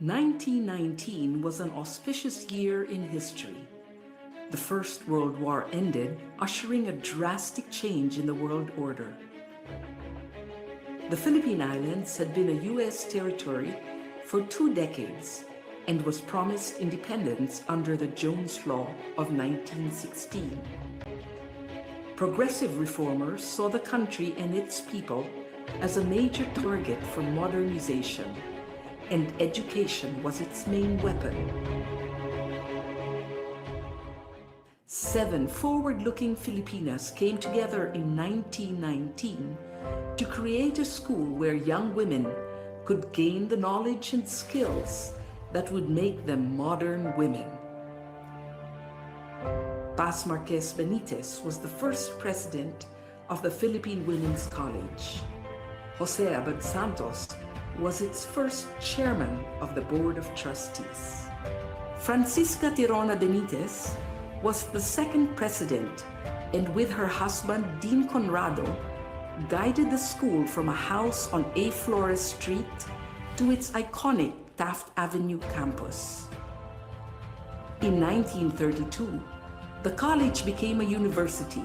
1919 was an auspicious year in history. The First World War ended, ushering a drastic change in the world order. The Philippine Islands had been a U.S. territory for 2 decades and was promised independence under the Jones Law of 1916. Progressive reformers saw the country and its people as a major target for modernization, and education was its main weapon. 7 forward-looking Filipinas came together in 1919 to create a school where young women could gain the knowledge and skills that would make them modern women. Paz Marquez Benitez was the first president of the Philippine Women's College. Jose Abad Santos was its first chairman of the Board of Trustees. Francisca Tirona Benitez was the second president, and with her husband Dean Conrado, guided the school from a house on A. Flores Street to its iconic Taft Avenue campus. In 1932, the college became a university,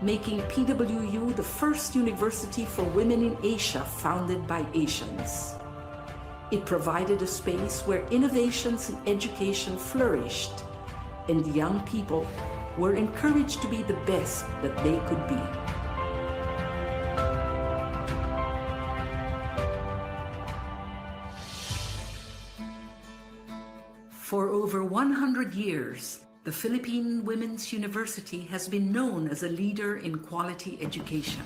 making PWU the first university for women in Asia founded by Asians. It provided a space where innovations in education flourished, and young people were encouraged to be the best that they could be. For over 100 years, the Philippine Women's University has been known as a leader in quality education.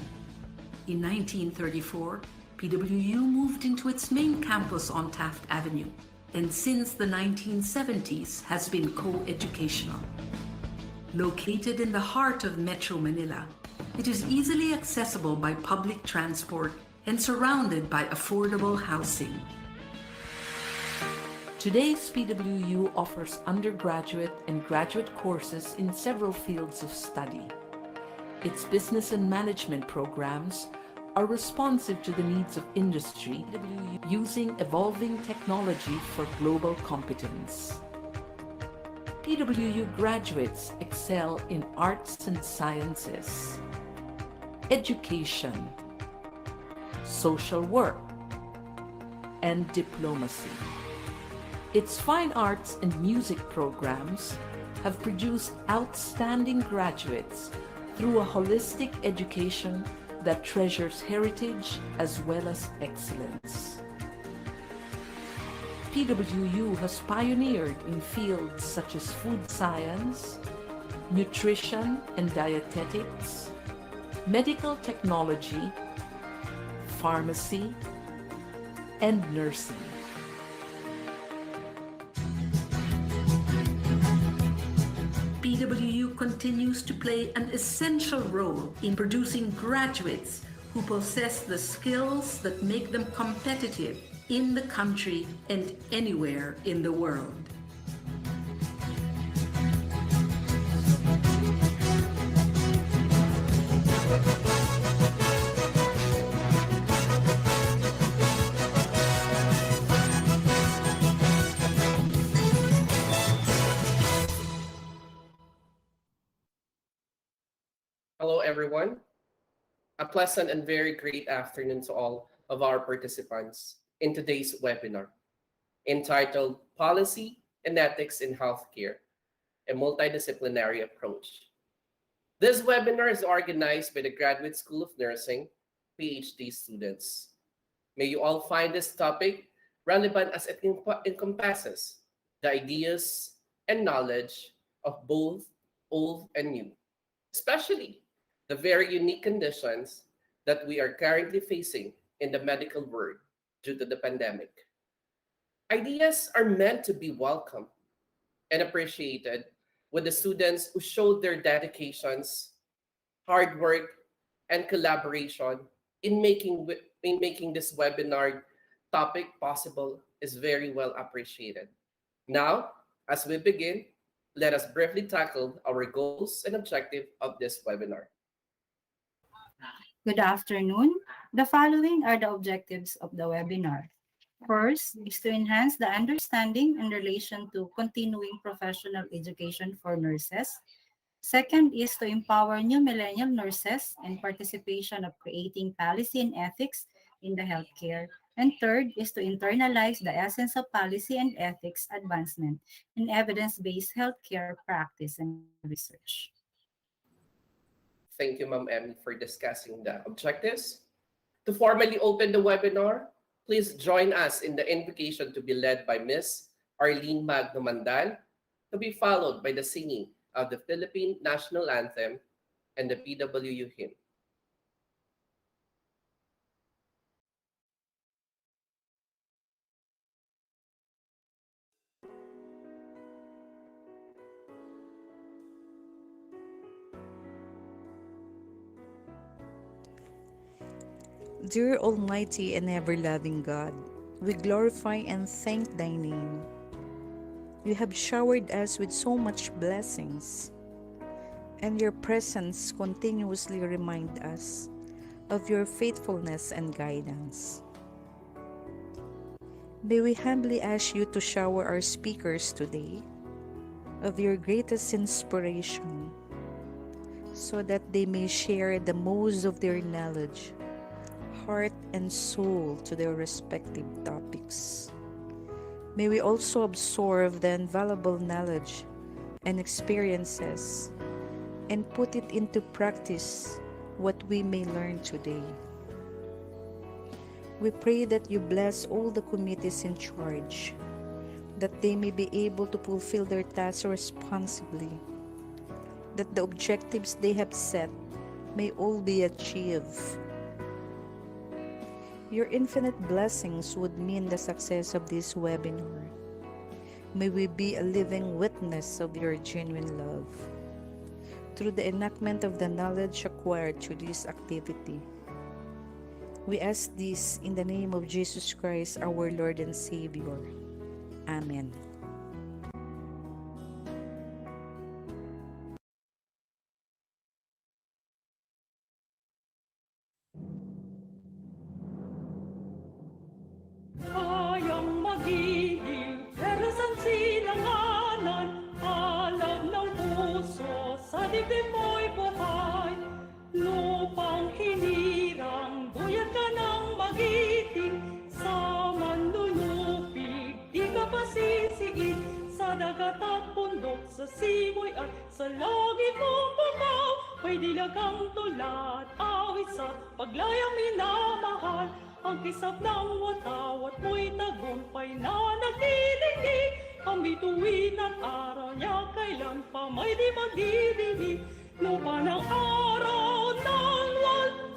In 1934, PWU moved into its main campus on Taft Avenue, and since the 1970s has been co-educational. Located in the heart of Metro Manila, it is easily accessible by public transport and surrounded by affordable housing. Today's PWU offers undergraduate and graduate courses in several fields of study. Its business and management programs are responsive to the needs of industry, using evolving technology for global competence. PWU graduates excel in arts and sciences, education, social work, and diplomacy. Its fine arts and music programs have produced outstanding graduates through a holistic education that treasures heritage as well as excellence. PWU has pioneered in fields such as food science, nutrition and dietetics, medical technology, pharmacy, and nursing. PWU continues to play an essential role in producing graduates who possess the skills that make them competitive in the country and anywhere in the world. Hello, everyone. A pleasant and very great afternoon to all of our participants in today's webinar entitled Policy and Ethics in Healthcare, a Multidisciplinary Approach. This webinar is organized by the Graduate School of Nursing, PhD students. May you all find this topic relevant as it encompasses the ideas and knowledge of both old and new, especially the very unique conditions that we are currently facing in the medical world due to the pandemic. Ideas are meant to be welcomed and appreciated with the students who showed their dedications, hard work, and collaboration in making this webinar topic possible is very well appreciated. Now, as we begin, let us briefly tackle our goals and objective of this webinar. Good afternoon. The following are the objectives of the webinar. First is to enhance the understanding in relation to continuing professional education for nurses. Second is to empower new millennial nurses and participation of creating policy and ethics in the healthcare. And third is to internalize the essence of policy and ethics advancement in evidence-based healthcare practice and research. Thank you, Ma'am Emmy, for discussing the objectives. To formally open the webinar, please join us in the invocation to be led by Ms. Arlene Magno Mandal, to be followed by the singing of the Philippine National Anthem and the PWU hymn. Dear Almighty and ever-loving God, we glorify and thank Thy name. You have showered us with so much blessings, and your presence continuously reminds us of your faithfulness and guidance. May we humbly ask you to shower our speakers today of your greatest inspiration, so that they may share the most of their knowledge, heart and soul to their respective topics. May we also absorb the invaluable knowledge and experiences and put it into practice what we may learn today. We pray that you bless all the committees in charge, that they may be able to fulfill their tasks responsibly, that the objectives they have set may all be achieved. Your infinite blessings would mean the success of this webinar. May we be a living witness of your genuine love through the enactment of the knowledge acquired through this activity. We ask this in the name of Jesus Christ, our Lord and Savior. Amen. Kayang magiging pero saan silanganan, alab ng puso sa dibdib mo'y buhay. Lupang hinirang, buyat ka ng magiting, sa manlulupig, di ka pasisiin, sa dagat at bundok, sa simoy at sa langit mong bukaw, may dilagang tulad, awit sa paglayang minamahal. Ang kisap ng watawat mo'y tagumpay na nagdidinig. Ang bituin at araw niya kailan pa may di magdidinig. Lupa ng araw ng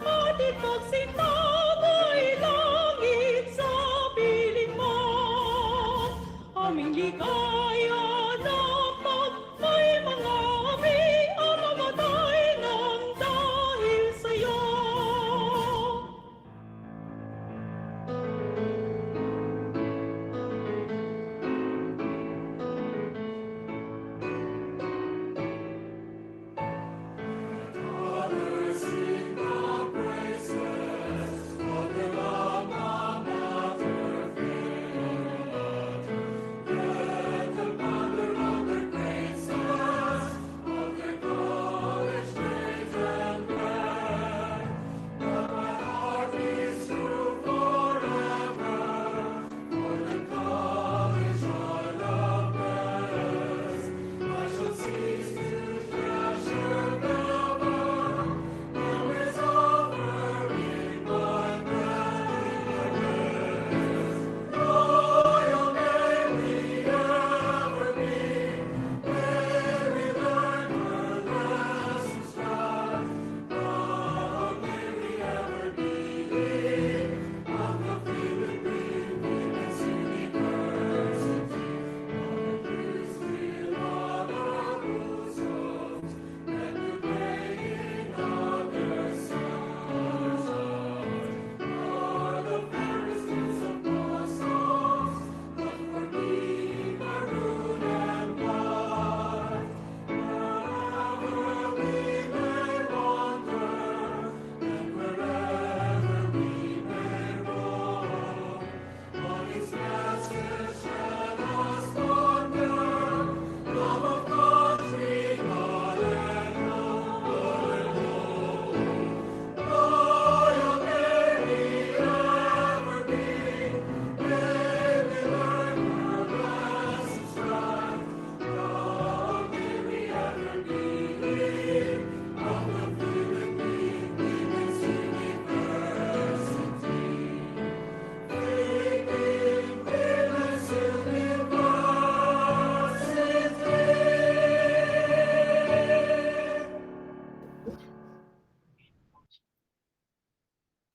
at ipagsintabay langit sa piling mo. Aming ligaya dapat may mga aming ang mamatay ng dahil sa'yo. Others sing the praise.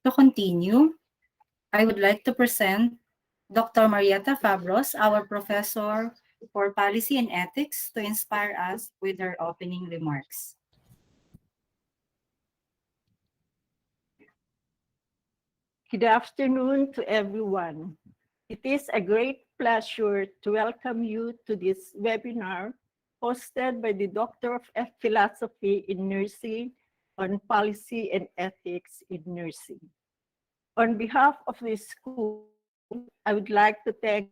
To continue, I would like to present Dr. Marietta Fabros, our Professor for Policy and Ethics, to inspire us with her opening remarks. Good afternoon to everyone. It is a great pleasure to welcome you to this webinar hosted by the Doctor of Philosophy in Nursing on Policy and Ethics in Nursing. On behalf of the school, I would like to thank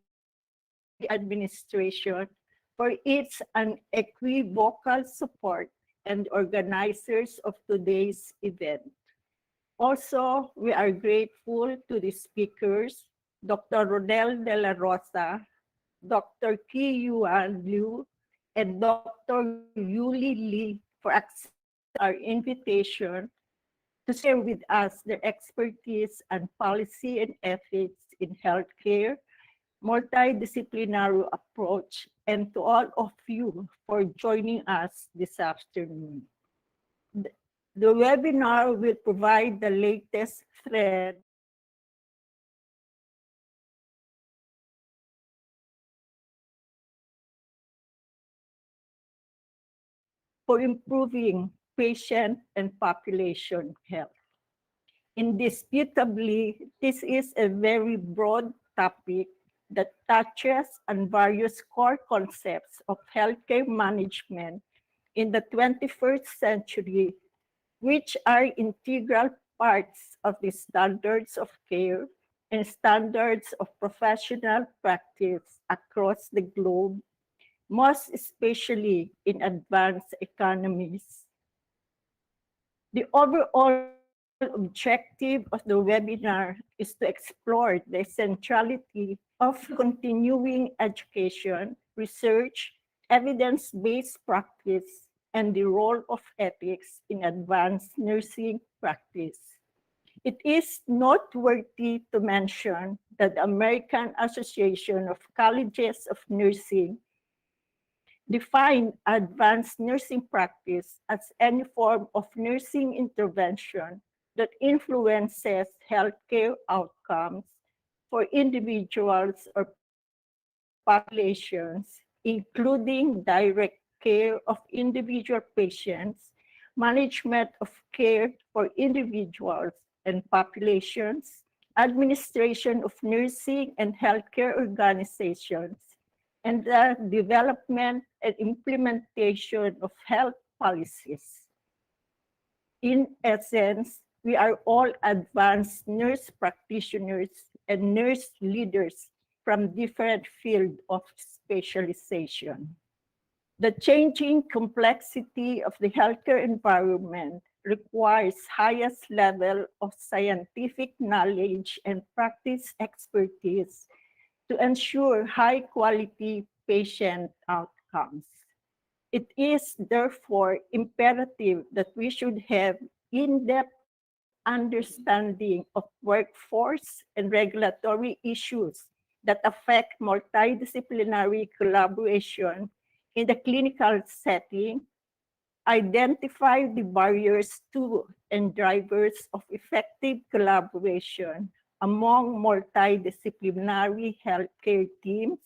the administration for its unequivocal support and organizers of today's event. Also, we are grateful to the speakers, Dr. Rodel de la Rosa, Dr. Ki Yuan Liu, and Dr. Yuli Lee for accepting our invitation to share with us their expertise on policy and ethics in healthcare, multidisciplinary approach, and to all of you for joining us this afternoon. The webinar will provide the latest thread for improving patient and population health. Indisputably, this is a very broad topic that touches on various core concepts of healthcare management in the 21st century, which are integral parts of the standards of care and standards of professional practice across the globe, most especially in advanced economies. The overall objective of the webinar is to explore the centrality of continuing education, research, evidence-based practice, and the role of ethics in advanced nursing practice. It is noteworthy to mention that the American Association of Colleges of Nursing define advanced nursing practice as any form of nursing intervention that influences healthcare outcomes for individuals or populations, including direct care of individual patients, management of care for individuals and populations, administration of nursing and healthcare organizations, and the development and implementation of health policies. In essence, we are all advanced nurse practitioners and nurse leaders from different fields of specialization. The changing complexity of the healthcare environment requires highest level of scientific knowledge and practice expertise to ensure high-quality patient outcomes. It is therefore imperative that we should have in-depth understanding of workforce and regulatory issues that affect multidisciplinary collaboration in the clinical setting, identify the barriers to and drivers of effective collaboration among multidisciplinary healthcare teams,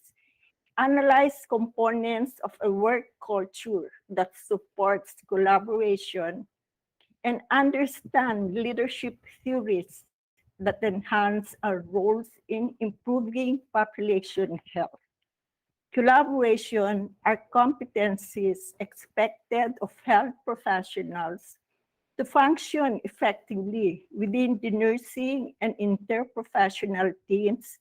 analyze components of a work culture that supports collaboration, and understand leadership theories that enhance our roles in improving population health. Collaboration are competencies expected of health professionals to function effectively within the nursing and interprofessional teams,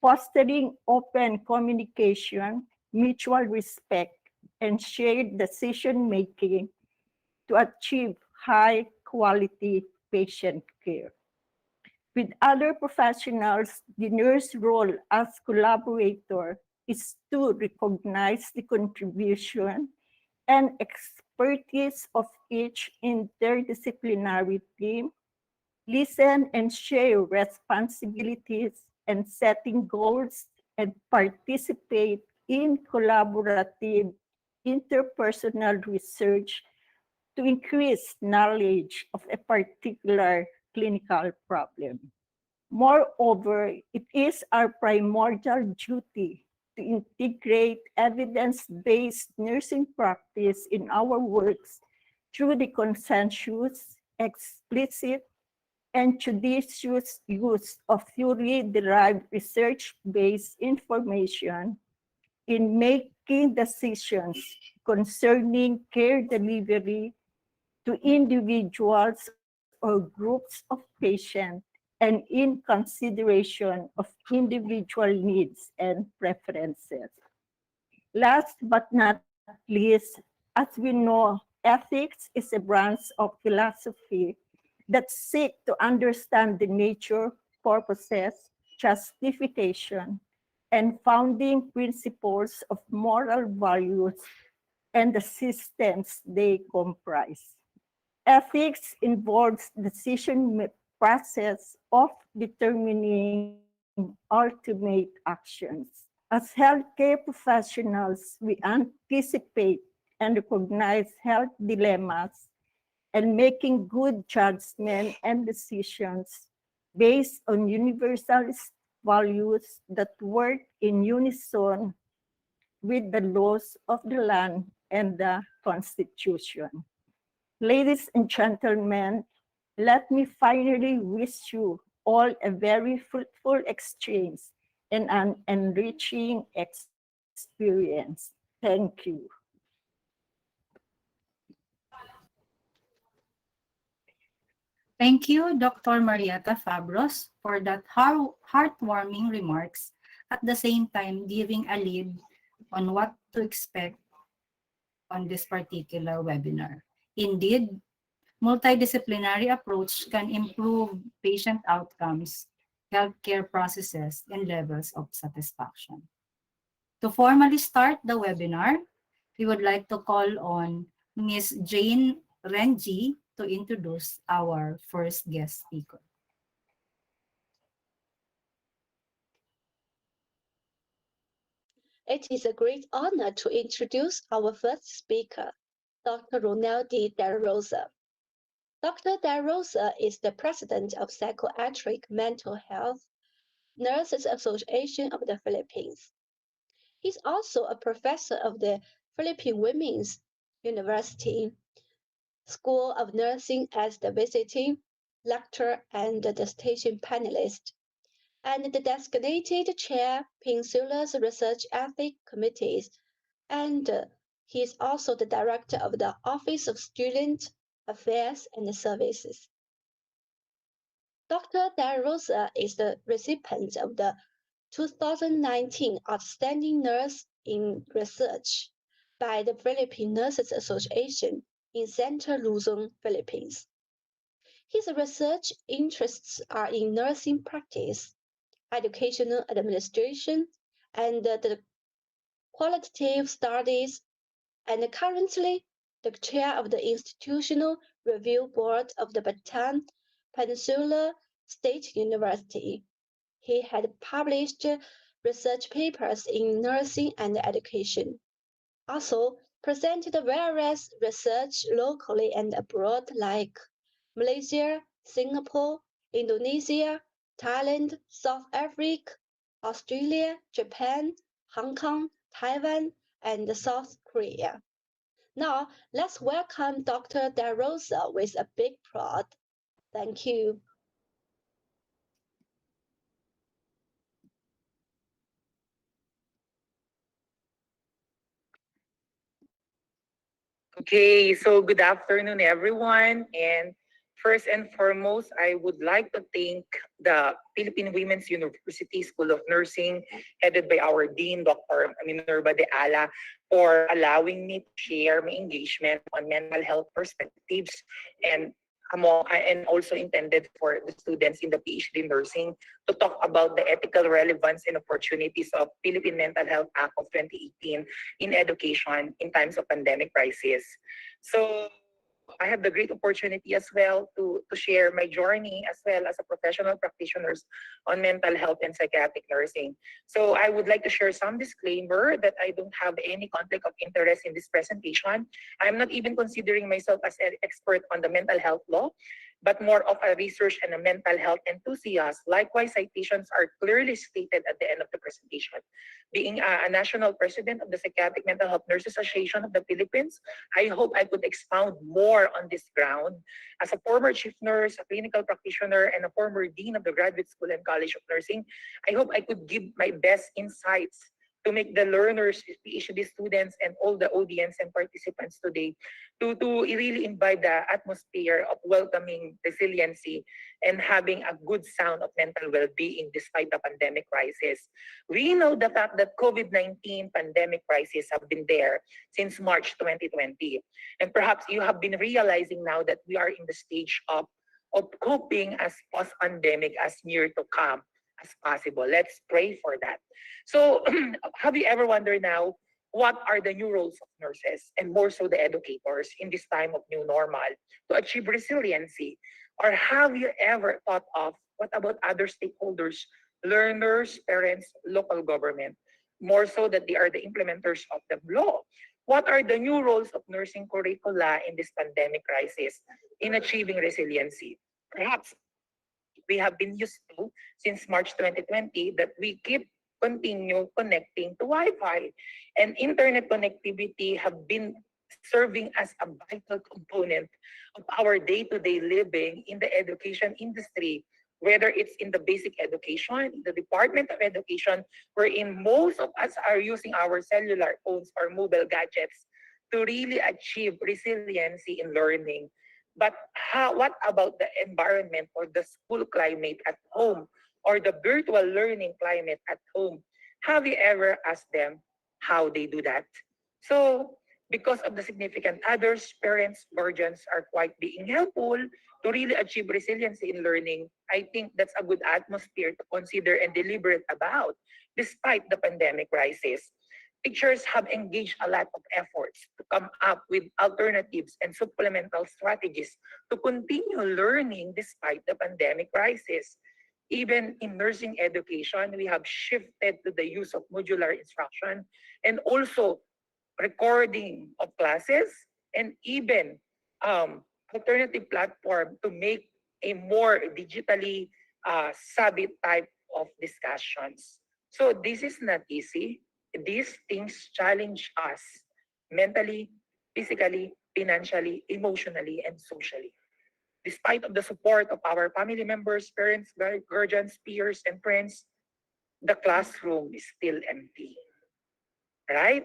fostering open communication, mutual respect, and shared decision-making to achieve high-quality patient care. With other professionals, the nurse role as collaborator is to recognize the contribution and expertise of each interdisciplinary team, listen and share responsibilities and setting goals, and participate in collaborative interpersonal research to increase knowledge of a particular clinical problem. Moreover, it is our primordial duty to integrate evidence-based nursing practice in our works through the consensus, explicit, and judicious use of theory-derived research-based information in making decisions concerning care delivery to individuals or groups of patients and in consideration of individual needs and preferences. Last but not least, as we know, ethics is a branch of philosophy that seek to understand the nature, purposes, justification, and founding principles of moral values and the systems they comprise. Ethics involves decision process of determining ultimate actions. As healthcare professionals, we anticipate and recognize health dilemmas and making good judgment and decisions based on universal values that work in unison with the laws of the land and the Constitution. Ladies and gentlemen, let me finally wish you all a very fruitful exchange and an enriching experience. Thank you. Thank you, Dr. Marietta Fabros, for that heartwarming remarks, at the same time giving a lead on what to expect on this particular webinar. Indeed, multidisciplinary approach can improve patient outcomes, healthcare processes, and levels of satisfaction. To formally start the webinar, we would like to call on Ms. Jane Renji to introduce our first guest speaker. It is a great honor to introduce our first speaker, Dr. Ronel D. De Rosa. Dr. De Rosa is the president of Psychiatric Mental Health Nurses Association of the Philippines. He's also a professor of the Philippine Women's University School of Nursing as the visiting lecturer and the distinguished panelist, and the designated chair Peninsula's Research Ethics Committees, and he is also the director of the Office of Student Affairs and Services. Dr. De Rosa is the recipient of the 2019 Outstanding Nurse in Research by the Philippine Nurses Association in Central Luzon, Philippines. His research interests are in nursing practice, educational administration, and the qualitative studies, and currently the chair of the Institutional Review Board of the Bataan Peninsula State University. He had published research papers in nursing and education. Also presented various research locally and abroad like Malaysia, Singapore, Indonesia, Thailand, South Africa, Australia, Japan, Hong Kong, Taiwan, and South Korea. Now, let's welcome Dr. De Rosa with a big prod. Thank you. Okay, so good afternoon, everyone. And first and foremost, I would like to thank the Philippine Women's University School of Nursing, headed by our Dean, Dr. Minerva de Ala, for allowing me to share my engagement on mental health perspectives and also intended for the students in the PhD nursing to talk about the ethical relevance and opportunities of Philippine Mental Health Act of 2018 in education in times of pandemic crisis. So I have the great opportunity as well to share my journey as well as a professional practitioner on mental health and psychiatric nursing. So I would like to share some disclaimer that I don't have any conflict of interest in this presentation. I'm not even considering myself as an expert on the mental health law. but more of a research and a mental health enthusiast. Likewise, citations are clearly stated at the end of the presentation. Being a national president of the Psychiatric Mental Health Nurses Association of the Philippines, I hope I could expound more on this ground. As a former chief nurse, a clinical practitioner, and a former dean of the Graduate School and College of Nursing, I hope I could give my best insights to make the learners, PhD students, and all the audience and participants today to really imbibe the atmosphere of welcoming resiliency and having a good sound of mental well-being despite the pandemic crisis. We know the fact that COVID-19 pandemic crisis have been there since March 2020. And perhaps you have been realizing now that we are in the stage of coping as post-pandemic as near to come as possible. Let's pray for that. So have you ever wondered now, what are the new roles of nurses and more so the educators in this time of new normal to achieve resiliency? Or have you ever thought of what about other stakeholders, learners, parents, local government, more so that they are the implementers of the law? What are the new roles of nursing curricula in this pandemic crisis in achieving resiliency? Perhaps we have been used to since March 2020 that we continue connecting to Wi-Fi, and internet connectivity have been serving as a vital component of our day-to-day living in the education industry, whether it's in the basic education, in the Department of Education, wherein most of us are using our cellular phones or mobile gadgets to really achieve resiliency in learning. But what about the environment or the school climate at home or the virtual learning climate at home? Have you ever asked them how they do that? So because of the significant others, parents, guardians are quite being helpful to really achieve resiliency in learning. I think that's a good atmosphere to consider and deliberate about despite the pandemic crisis. Teachers have engaged a lot of efforts to come up with alternatives and supplemental strategies to continue learning despite the pandemic crisis. Even in nursing education, we have shifted to the use of modular instruction and also recording of classes and even alternative platform to make a more digitally savvy type of discussions. So this is not easy. These things challenge us mentally, physically, financially, emotionally, and socially. Despite of the support of our family members, parents, guardians, peers, and friends, the classroom is still empty, right?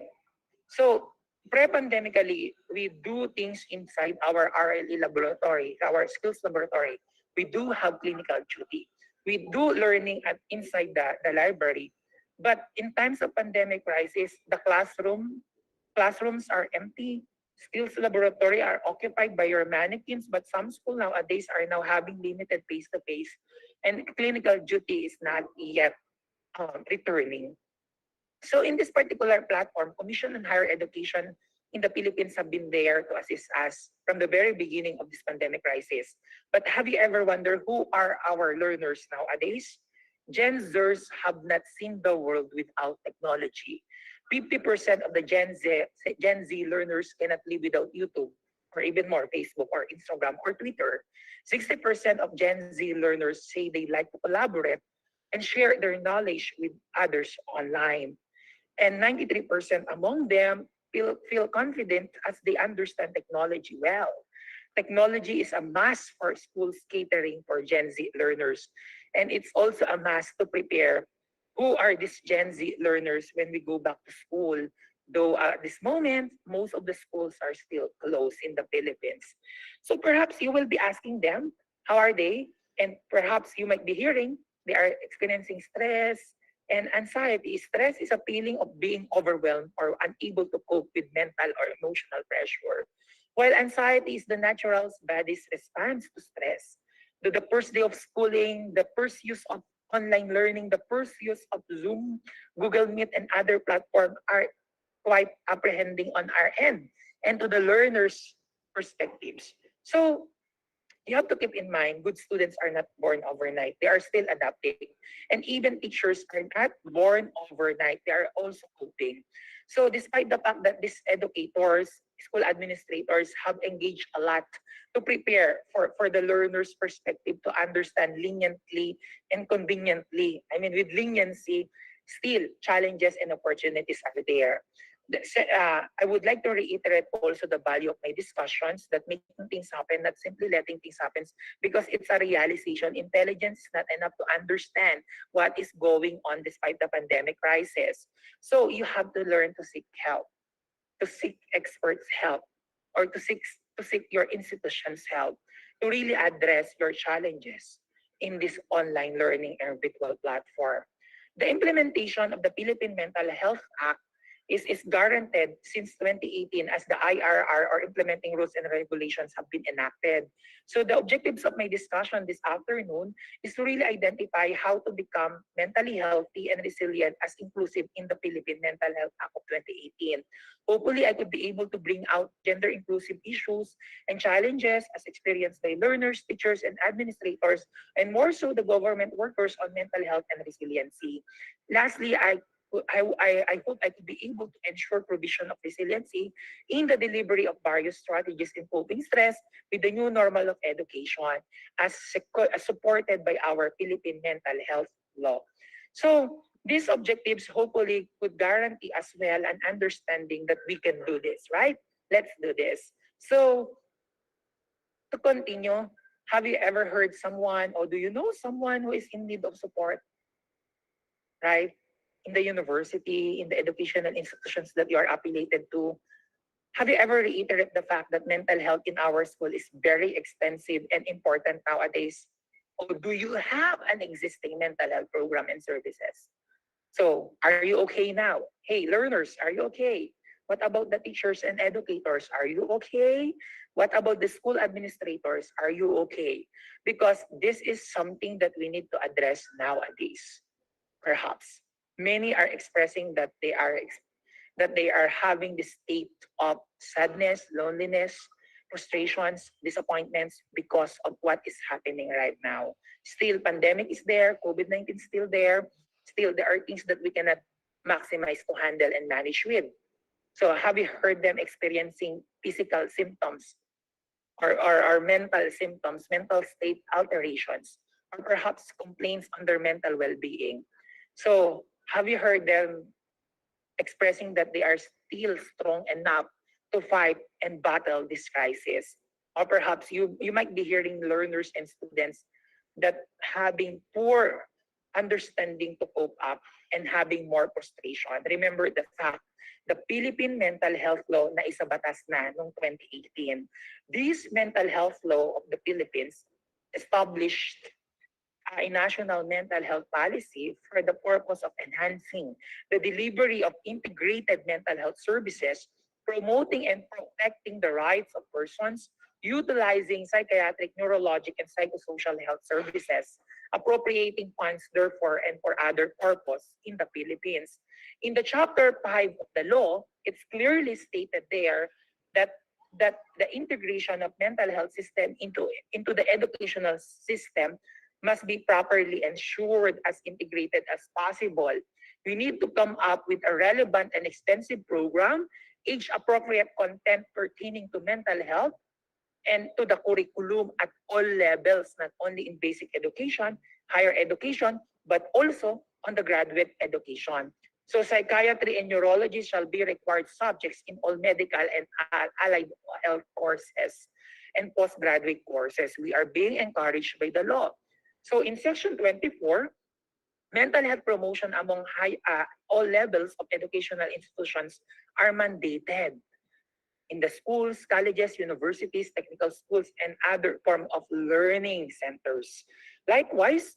So pre-pandemically, we do things inside our RLE laboratory, our skills laboratory. We do have clinical duty. We do learning inside the library. But in times of pandemic crisis, the classrooms are empty. Skills laboratory are occupied by your mannequins, but some school nowadays are now having limited face-to-face, and clinical duty is not yet returning. So in this particular platform, Commission on Higher Education in the Philippines have been there to assist us from the very beginning of this pandemic crisis. But have you ever wondered who are our learners nowadays? Gen Zers have not seen the world without technology. 50% of the Gen Z learners cannot live without YouTube, or even more, Facebook or Instagram or Twitter. 60% of Gen Z learners say they like to collaborate and share their knowledge with others online. And 93% among them feel confident as they understand technology well. Technology is a must for schools catering for Gen Z learners. And it's also a must to prepare who are these Gen Z learners when we go back to school. Though at this moment, most of the schools are still closed in the Philippines. So perhaps you will be asking them, how are they? And perhaps you might be hearing they are experiencing stress and anxiety. Stress is a feeling of being overwhelmed or unable to cope with mental or emotional pressure. While anxiety is the natural body's response to stress. The first day of schooling, the first use of online learning, the first use of Zoom, Google Meet, and other platforms are quite apprehending on our end and to the learners' perspectives. So you have to keep in mind, good students are not born overnight. They are still adapting. And even teachers are not born overnight. They are also coping. So despite the fact that these educators school administrators have engaged a lot to prepare for the learner's perspective to understand leniently and conveniently. I mean, with leniency, still challenges and opportunities are there. I would like to reiterate also the value of my discussions, that making things happen, not simply letting things happen, because it's a realization. Intelligence is not enough to understand what is going on despite the pandemic crisis. So you have to learn to seek help, to seek experts' help, or to seek your institution's help to really address your challenges in this online learning and virtual platform. The implementation of the Philippine Mental Health Act is guaranteed since 2018 as the IRR, or implementing rules and regulations, have been enacted. So the objectives of my discussion this afternoon is to really identify how to become mentally healthy and resilient as inclusive in the Philippine Mental Health Act of 2018. Hopefully, I could be able to bring out gender inclusive issues and challenges as experienced by learners, teachers, and administrators, and more so the government workers, on mental health and resiliency. Lastly, I hope I could be able to ensure provision of resiliency in the delivery of various strategies in coping stress with the new normal of education, as supported by our Philippine mental health law. So these objectives hopefully could guarantee as well an understanding that we can do this, right? Let's do this. So to continue, have you ever heard someone, or do you know someone who is in need of support, right? In the university, in the educational institutions that you are affiliated to? Have you ever reiterated the fact that mental health in our school is very expensive and important nowadays? Or do you have an existing mental health program and services? So, are you okay now? Hey, learners, are you okay? What about the teachers and educators? Are you okay? What about the school administrators? Are you okay? Because this is something that we need to address nowadays. Perhaps many are expressing that they are having this state of sadness, loneliness, frustrations, disappointments because of what is happening right now. Still, pandemic is there, COVID-19 is still there. Still, there are things that we cannot maximize to handle and manage with. So have you heard them experiencing physical symptoms, or mental symptoms, mental state alterations, or perhaps complaints on their mental well-being? So have you heard them expressing that they are still strong enough to fight and battle this crisis? Or perhaps you might be hearing learners and students that having poor understanding to cope up and having more frustration. Remember the fact, the Philippine Mental Health Law na isabatas na noong 2018. This mental health law of the Philippines established a national mental health policy for the purpose of enhancing the delivery of integrated mental health services, promoting and protecting the rights of persons utilizing psychiatric, neurologic, and psychosocial health services, appropriating funds therefore and for other purpose in the Philippines. In the Chapter 5 of the law, it's clearly stated there that the integration of mental health system into the educational system must be properly ensured as integrated as possible. We need to come up with a relevant and extensive program, age-appropriate content pertaining to mental health, and to the curriculum at all levels, not only in basic education, higher education, but also on the graduate education. So psychiatry and neurology shall be required subjects in all medical and allied health courses and postgraduate courses. We are being encouraged by the law. So in Section 24, mental health promotion among all levels of educational institutions are mandated in the schools, colleges, universities, technical schools, and other form of learning centers. Likewise,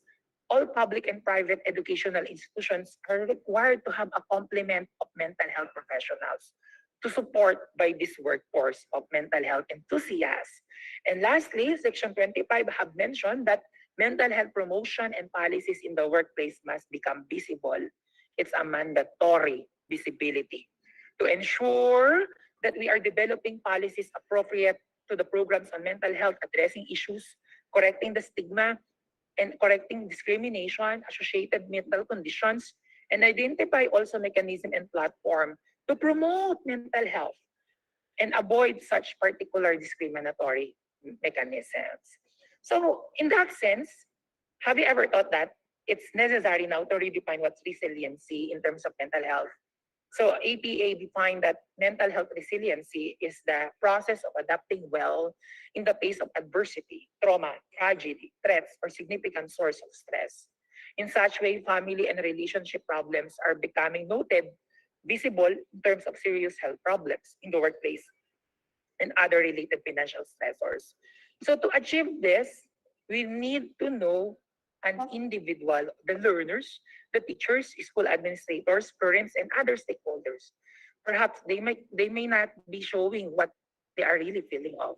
all public and private educational institutions are required to have a complement of mental health professionals to support by this workforce of mental health enthusiasts. And lastly, Section 25 have mentioned that mental health promotion and policies in the workplace must become visible. It's a mandatory visibility to ensure that we are developing policies appropriate to the programs on mental health, addressing issues, correcting the stigma, and correcting discrimination, associated mental conditions, and identify also mechanism and platform to promote mental health and avoid such particular discriminatory mechanisms. So in that sense, have you ever thought that it's necessary now to redefine what's resiliency in terms of mental health? So APA defined that mental health resiliency is the process of adapting well in the face of adversity, trauma, tragedy, threats, or significant source of stress. In such way, family and relationship problems are becoming noted, visible in terms of serious health problems in the workplace and other related financial stressors. So to achieve this, we need to know an individual, the learners, the teachers, school administrators, parents, and other stakeholders. Perhaps they may not be showing what they are really feeling of.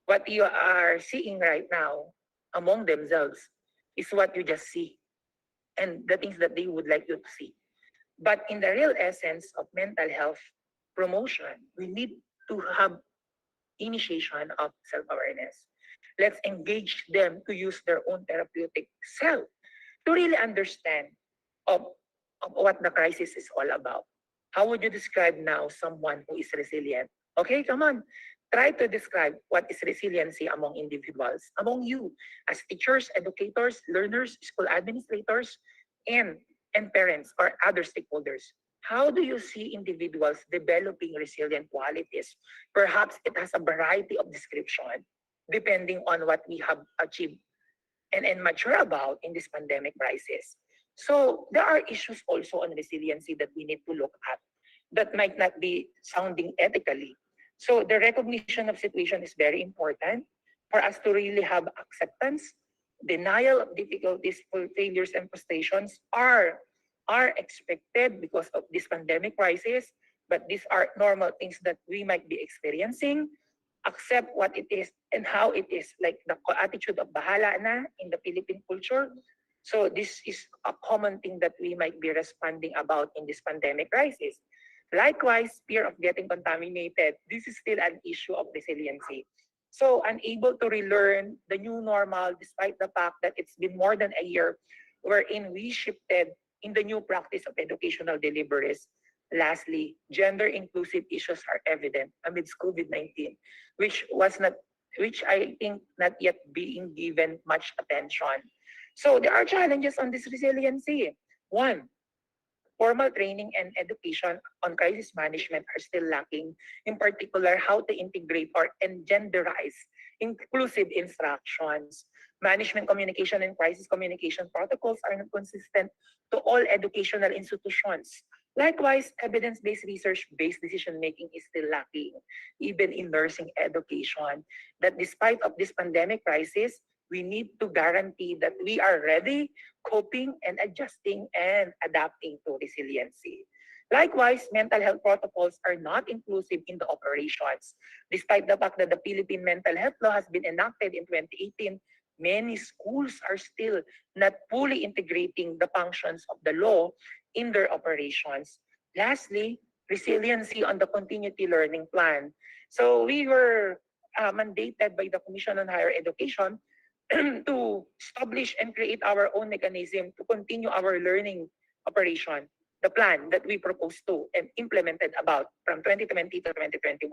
What you are seeing right now among themselves is what you just see and the things that they would like you to see. But in the real essence of mental health promotion, we need to have initiation of self-awareness. Let's engage them to use their own therapeutic self to really understand of, of what the crisis is all about. How would you describe now someone who is resilient? Okay, come on. Try to describe what is resiliency among individuals, among you as teachers, educators, learners, school administrators, and, and parents or other stakeholders. How do you see individuals developing resilient qualities? Perhaps it has a variety of description depending on what we have achieved and mature about in this pandemic crisis. So there are issues also on resiliency that we need to look at that might not be sounding ethically. So the recognition of situation is very important for us to really have acceptance. Denial of difficulties, failures, and frustrations are expected because of this pandemic crisis, but these are normal things that we might be experiencing. Accept what it is and how it is, like the attitude of bahala na in the Philippine culture. So this is a common thing that we might be responding about in this pandemic crisis. Likewise, fear of getting contaminated. This is still an issue of resiliency. So unable to relearn the new normal despite the fact that it's been more than a year wherein we shifted in the new practice of educational deliveries. Lastly, gender inclusive issues are evident amidst COVID-19, which I think not yet being given much attention. So there are challenges on this resiliency. One, formal training and education on crisis management are still lacking, in particular how to integrate or engenderize inclusive instructions. Management communication and crisis communication protocols are not consistent to all educational institutions. Likewise, evidence-based research-based decision-making is still lacking, even in nursing education. That despite of this pandemic crisis, we need to guarantee that we are ready, coping, and adjusting and adapting to resiliency. Likewise, mental health protocols are not inclusive in the operations. Despite the fact that the Philippine Mental Health Law has been enacted in 2018, many schools are still not fully integrating the functions of the law in their operations. Lastly, resiliency on the continuity learning plan. So we were mandated by the Commission on Higher Education to establish and create our own mechanism to continue our learning operation, the plan that we proposed to and implemented about from 2020 to 2021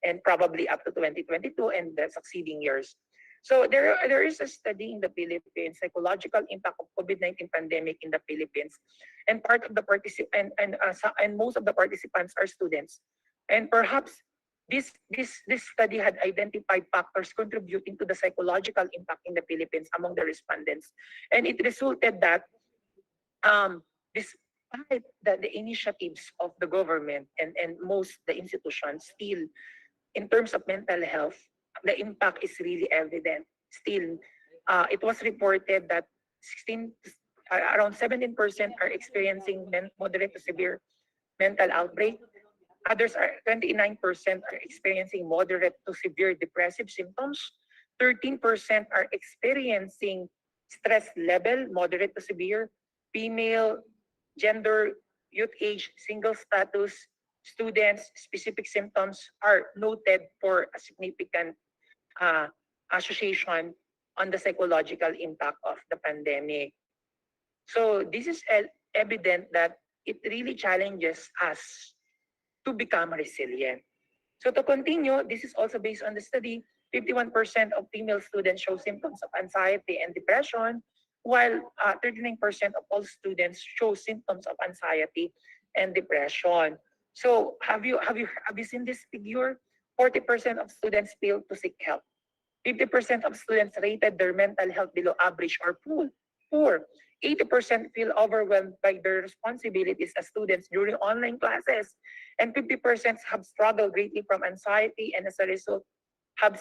and probably up to 2022 and the succeeding years. So there is a study in the Philippines, psychological impact of COVID-19 pandemic in the Philippines, and part of the and most of the participants are students, and perhaps this study had identified factors contributing to the psychological impact in the Philippines among the respondents, and it resulted that despite the initiatives of the government and most the institutions, still in terms of mental health, the impact is really evident. Still, it was reported that around 17% are experiencing moderate to severe mental outbreak. Others are 29% are experiencing moderate to severe depressive symptoms. 13% are experiencing stress level, moderate to severe. Female, gender, youth age, single status, students, specific symptoms are noted for a significant association on the psychological impact of the pandemic. So this is evident that it really challenges us to become resilient. So to continue, this is also based on the study, 51% of female students show symptoms of anxiety and depression, while 39% of all students show symptoms of anxiety and depression. So have you seen this figure? 40% of students fail to seek help. 50% of students rated their mental health below average or poor. 80% feel overwhelmed by their responsibilities as students during online classes. And 50% have struggled greatly from anxiety and as a result have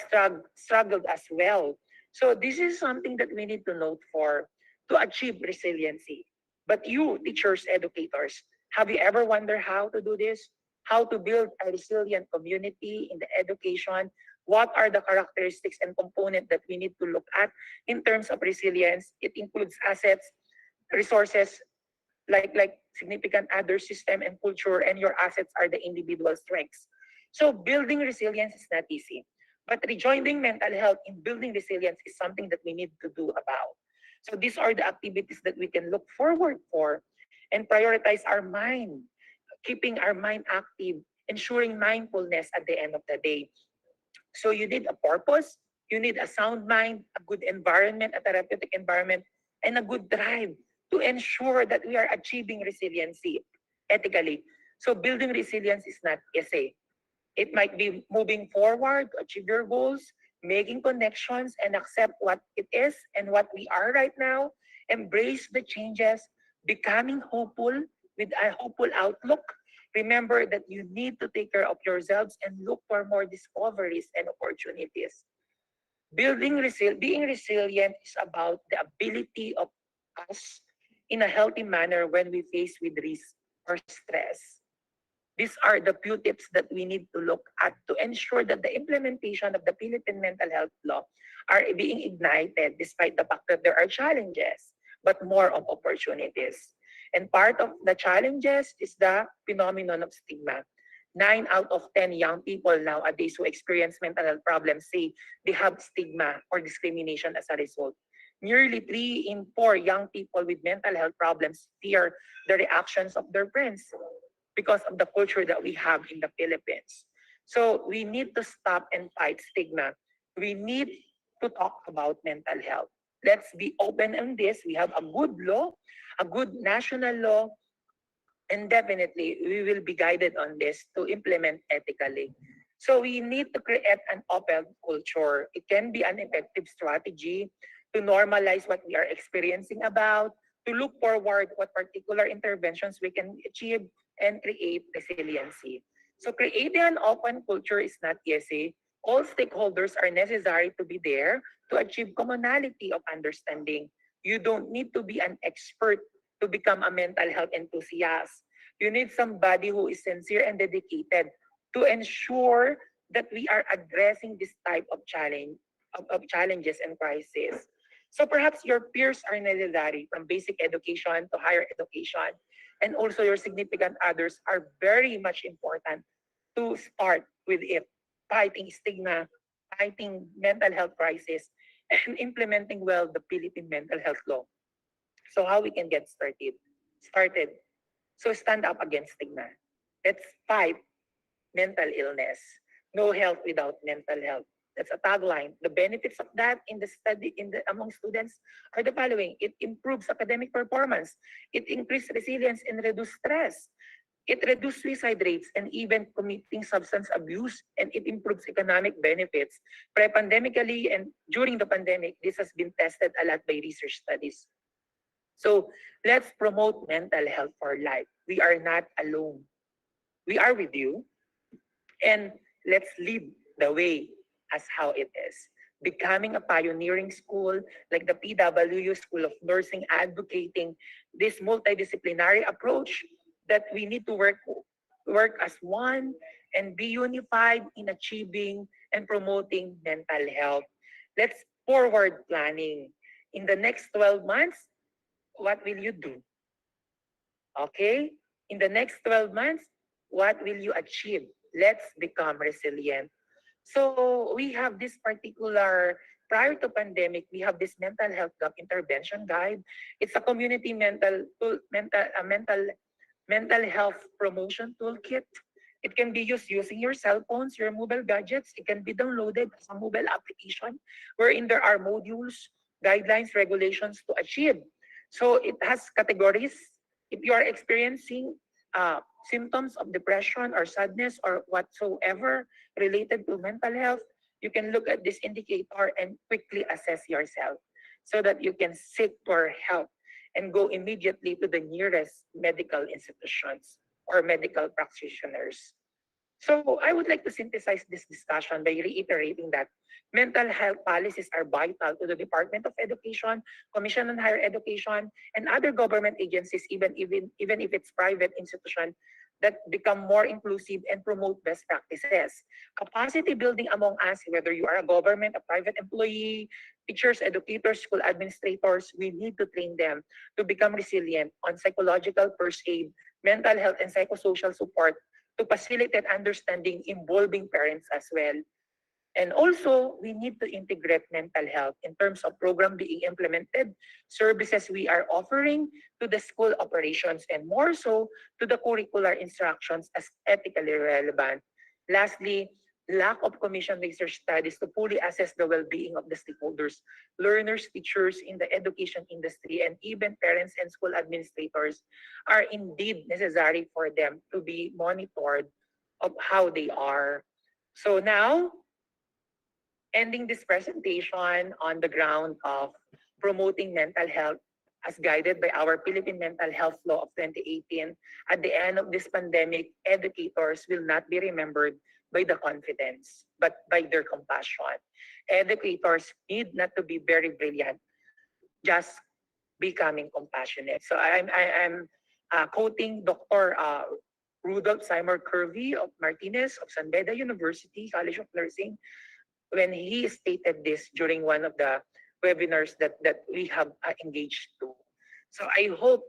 struggled as well. So this is something that we need to note for to achieve resiliency. But you, teachers, educators, have you ever wondered how to do this? How to build a resilient community in the education? What are the characteristics and components that we need to look at in terms of resilience? It includes assets, resources, like significant other system and culture, and your assets are the individual strengths. So building resilience is not easy, but rejoining mental health in building resilience is something that we need to do about. So these are the activities that we can look forward for and prioritize our mind, keeping our mind active, ensuring mindfulness at the end of the day. So you need a purpose, you need a sound mind, a good environment, a therapeutic environment, and a good drive to ensure that we are achieving resiliency ethically. So building resilience is not easy. It might be moving forward to achieve your goals, making connections and accept what it is and what we are right now, embrace the changes, becoming hopeful with a hopeful outlook. Remember that you need to take care of yourselves and look for more discoveries and opportunities. Being resilient is about the ability of us in a healthy manner when we face with risk or stress. These are the few tips that we need to look at to ensure that the implementation of the Philippine mental health law are being ignited despite the fact that there are challenges, but more of opportunities. And part of the challenges is the phenomenon of stigma. 9 out of 10 young people nowadays who experience mental health problems say they have stigma or discrimination as a result. Nearly 3 in 4 young people with mental health problems fear the reactions of their friends because of the culture that we have in the Philippines. So we need to stop and fight stigma. We need to talk about mental health. Let's be open on this. We have a good law, a good national law, and definitely we will be guided on this to implement ethically. So we need to create an open culture. It can be an effective strategy to normalize what we are experiencing about, to look forward what particular interventions we can achieve and create resiliency. So creating an open culture is not easy. All stakeholders are necessary to be there to achieve commonality of understanding. You don't need to be an expert to become a mental health enthusiast. You need somebody who is sincere and dedicated to ensure that we are addressing this type of challenges and crises. So perhaps your peers are necessary from basic education to higher education, and also your significant others are very much important to start with it, fighting stigma, fighting mental health crisis, and implementing well the Philippine mental health law. So how we can get started. So stand up against stigma. Let's fight mental illness. No health without mental health. That's a tagline. The benefits of that in the study among students are the following. It improves academic performance. It increases resilience and reduce stress. It reduces suicide rates and even committing substance abuse, and it improves economic benefits. Pre-pandemically and during the pandemic, this has been tested a lot by research studies. So let's promote mental health for life. We are not alone. We are with you, and let's lead the way as how it is. Becoming a pioneering school like the PWU School of Nursing, advocating this multidisciplinary approach that we need to work as one and be unified in achieving and promoting mental health. Let's forward planning. In the next 12 months, what will you do? Okay? In the next 12 months, what will you achieve? Let's become resilient. So we have this particular, prior to pandemic, we have this mental health gap intervention guide. It's a community mental health promotion toolkit. It can be used using your cell phones, your mobile gadgets. It can be downloaded as a mobile application wherein there are modules, guidelines, regulations to achieve. So it has categories. If you are experiencing symptoms of depression or sadness or whatsoever related to mental health, you can look at this indicator and quickly assess yourself so that you can seek for help and go immediately to the nearest medical institutions or medical practitioners. So I would like to synthesize this discussion by reiterating that mental health policies are vital to the Department of Education, Commission on Higher Education, and other government agencies, even if it's private institution, that become more inclusive and promote best practices. Capacity building among us, whether you are a government, a private employee, teachers, educators, school administrators, we need to train them to become resilient on psychological first aid, mental health, and psychosocial support to facilitate understanding involving parents as well. And also, we need to integrate mental health in terms of program being implemented, services we are offering to the school operations, and more so to the curricular instructions as ethically relevant. Lastly, lack of commission research studies to fully assess the well-being of the stakeholders, learners, teachers in the education industry, and even parents and school administrators are indeed necessary for them to be monitored of how they are. So now, ending this presentation on the ground of promoting mental health as guided by our Philippine Mental Health Law of 2018, at the end of this pandemic, educators will not be remembered by the confidence, but by their compassion. Educators need not to be very brilliant, just becoming compassionate. So I'm quoting Dr. Rudolph Seymour Curvey of Martinez of San Beda University College of Nursing, when he stated this during one of the webinars that we have engaged to. So I hope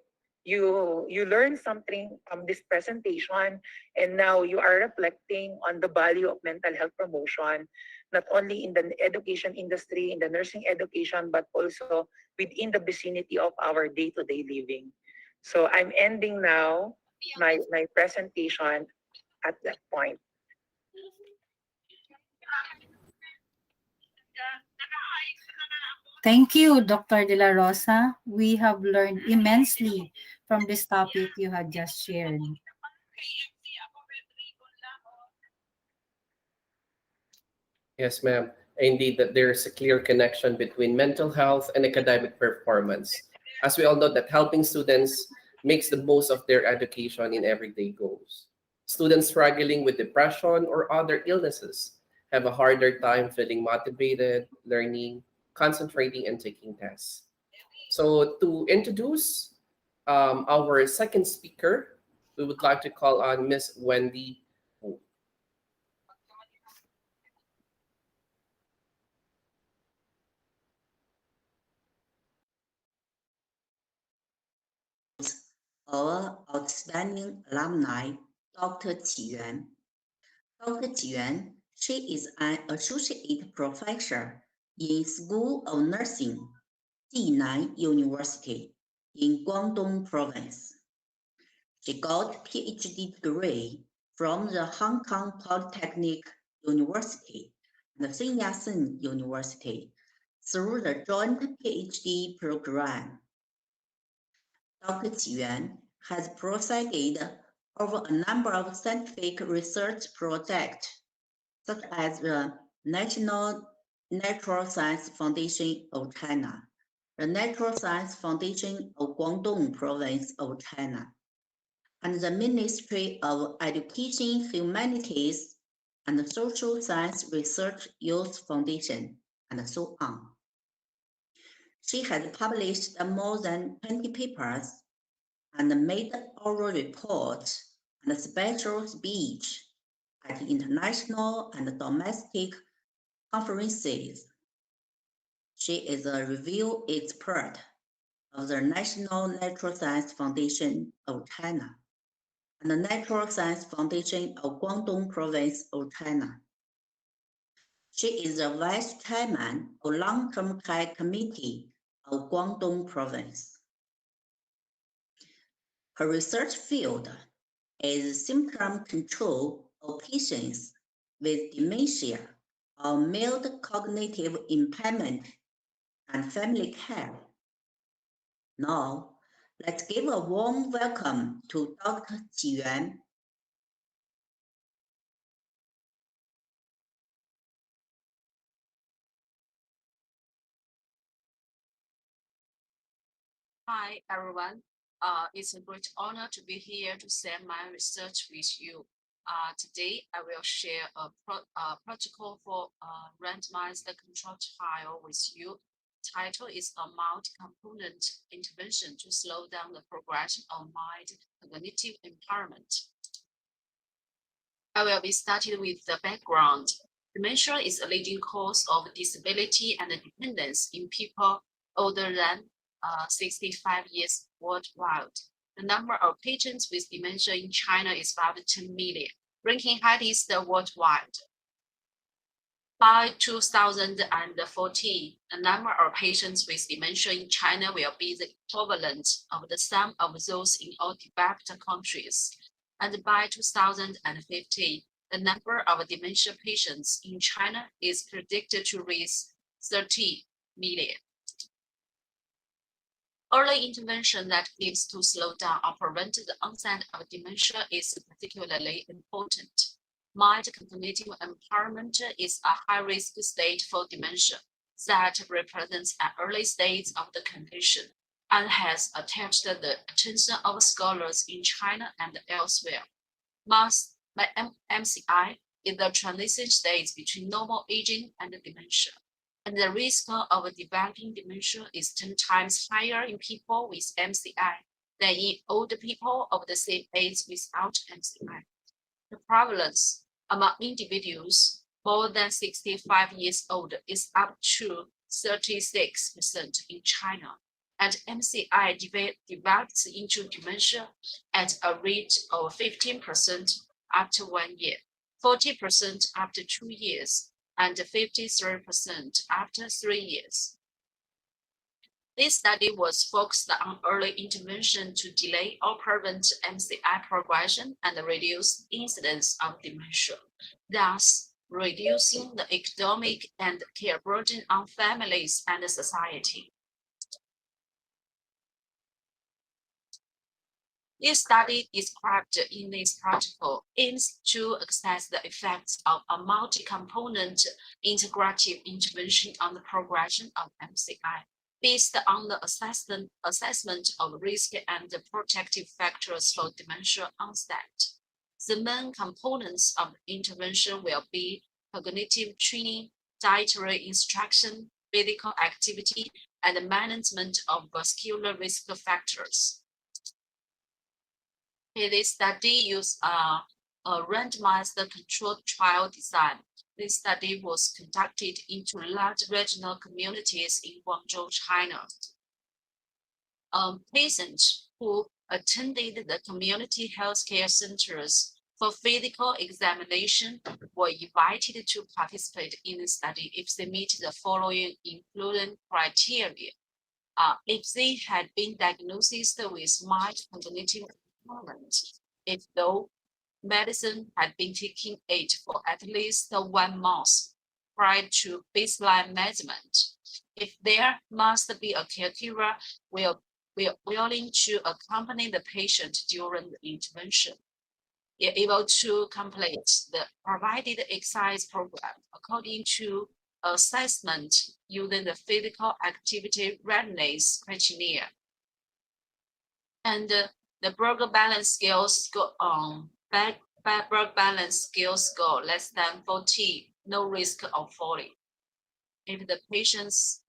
you learn something from this presentation, and now you are reflecting on the value of mental health promotion, not only in the education industry, in the nursing education, but also within the vicinity of our day-to-day living. So I'm ending now my presentation at that point. Thank you, Dr. De La Rosa. We have learned immensely from this topic you had just shared. Yes, ma'am. Indeed, that there is a clear connection between mental health and academic performance. As we all know, that helping students makes the most of their education in everyday goals. Students struggling with depression or other illnesses have a harder time feeling motivated, learning, concentrating, and taking tests. So to introduce our second speaker, we would like to call on Miss Wendy Wu. Our outstanding alumni, Dr. Qiyuan. Dr. Qiyuan, she is an associate professor in School of Nursing, Jinan University in Guangdong Province. She got PhD degree from the Hong Kong Polytechnic University and Sun Yat-sen University through the joint PhD program. Dr. Qiyuan has proceeded over a number of scientific research projects, such as the National Natural Science Foundation of China, the Natural Science Foundation of Guangdong Province of China, and the Ministry of Education, Humanities, and Social Science Research Youth Foundation, and so on. She has published more than 20 papers and made oral reports and special speech at international and domestic conferences. She is a review expert of the National Natural Science Foundation of China and the Natural Science Foundation of Guangdong Province of China. She is the Vice Chairman of Long-Term Care Committee of Guangdong Province. Her research field is symptom control of patients with dementia or mild cognitive impairment and family care. Now, let's give a warm welcome to Dr. Jiyuan. Hi, everyone. It's a great honor to be here to share my research with you. Today, I will share a protocol for randomized control trial with you. Title is a multi-component intervention to slow down the progression of mild cognitive impairment. I will be starting with the background. Dementia is a leading cause of disability and dependence in people older than 65 years worldwide. The number of patients with dementia in China is about 10 million, ranking highest worldwide. By 2014, the number of patients with dementia in China will be the equivalent of the sum of those in all developed countries. And by 2050, the number of dementia patients in China is predicted to reach 30 million. Early intervention that aims to slow down or prevent the onset of dementia is particularly important. Mild cognitive impairment is a high-risk state for dementia that represents an early stage of the condition and has attracted the attention of scholars in China and elsewhere. MCI is the transition stage between normal aging and dementia, and the risk of developing dementia is 10 times higher in people with MCI than in older people of the same age without MCI. The prevalence among individuals more than 65 years old is up to 36% in China, and MCI develops into dementia at a rate of 15% after 1 year, 40% after 2 years, and 53% after 3 years. This study was focused on early intervention to delay or prevent MCI progression and reduce incidence of dementia, thus reducing the economic and care burden on families and society. This study described in this protocol aims to assess the effects of a multi-component integrative intervention on the progression of MCI, based on the assessment of risk and the protective factors for dementia onset. The main components of the intervention will be cognitive training, dietary instruction, physical activity, and management of vascular risk factors. This study used a randomized controlled trial design. This study was conducted into large regional communities in Guangzhou, China. Patients who attended the community healthcare centers for physical examination were invited to participate in the study if they meet the following inclusion criteria. If they had been diagnosed with mild cognitive impairment, if though medicine had been taking it for at least 1 month prior to baseline measurement, if there must be a caregiver willing to accompany the patient during the intervention, they're able to complete the provided exercise program according to assessment using the physical activity readiness questionnaire. And the Berger balance scale score Berger balance scale score less than 40, no risk of falling. If the patients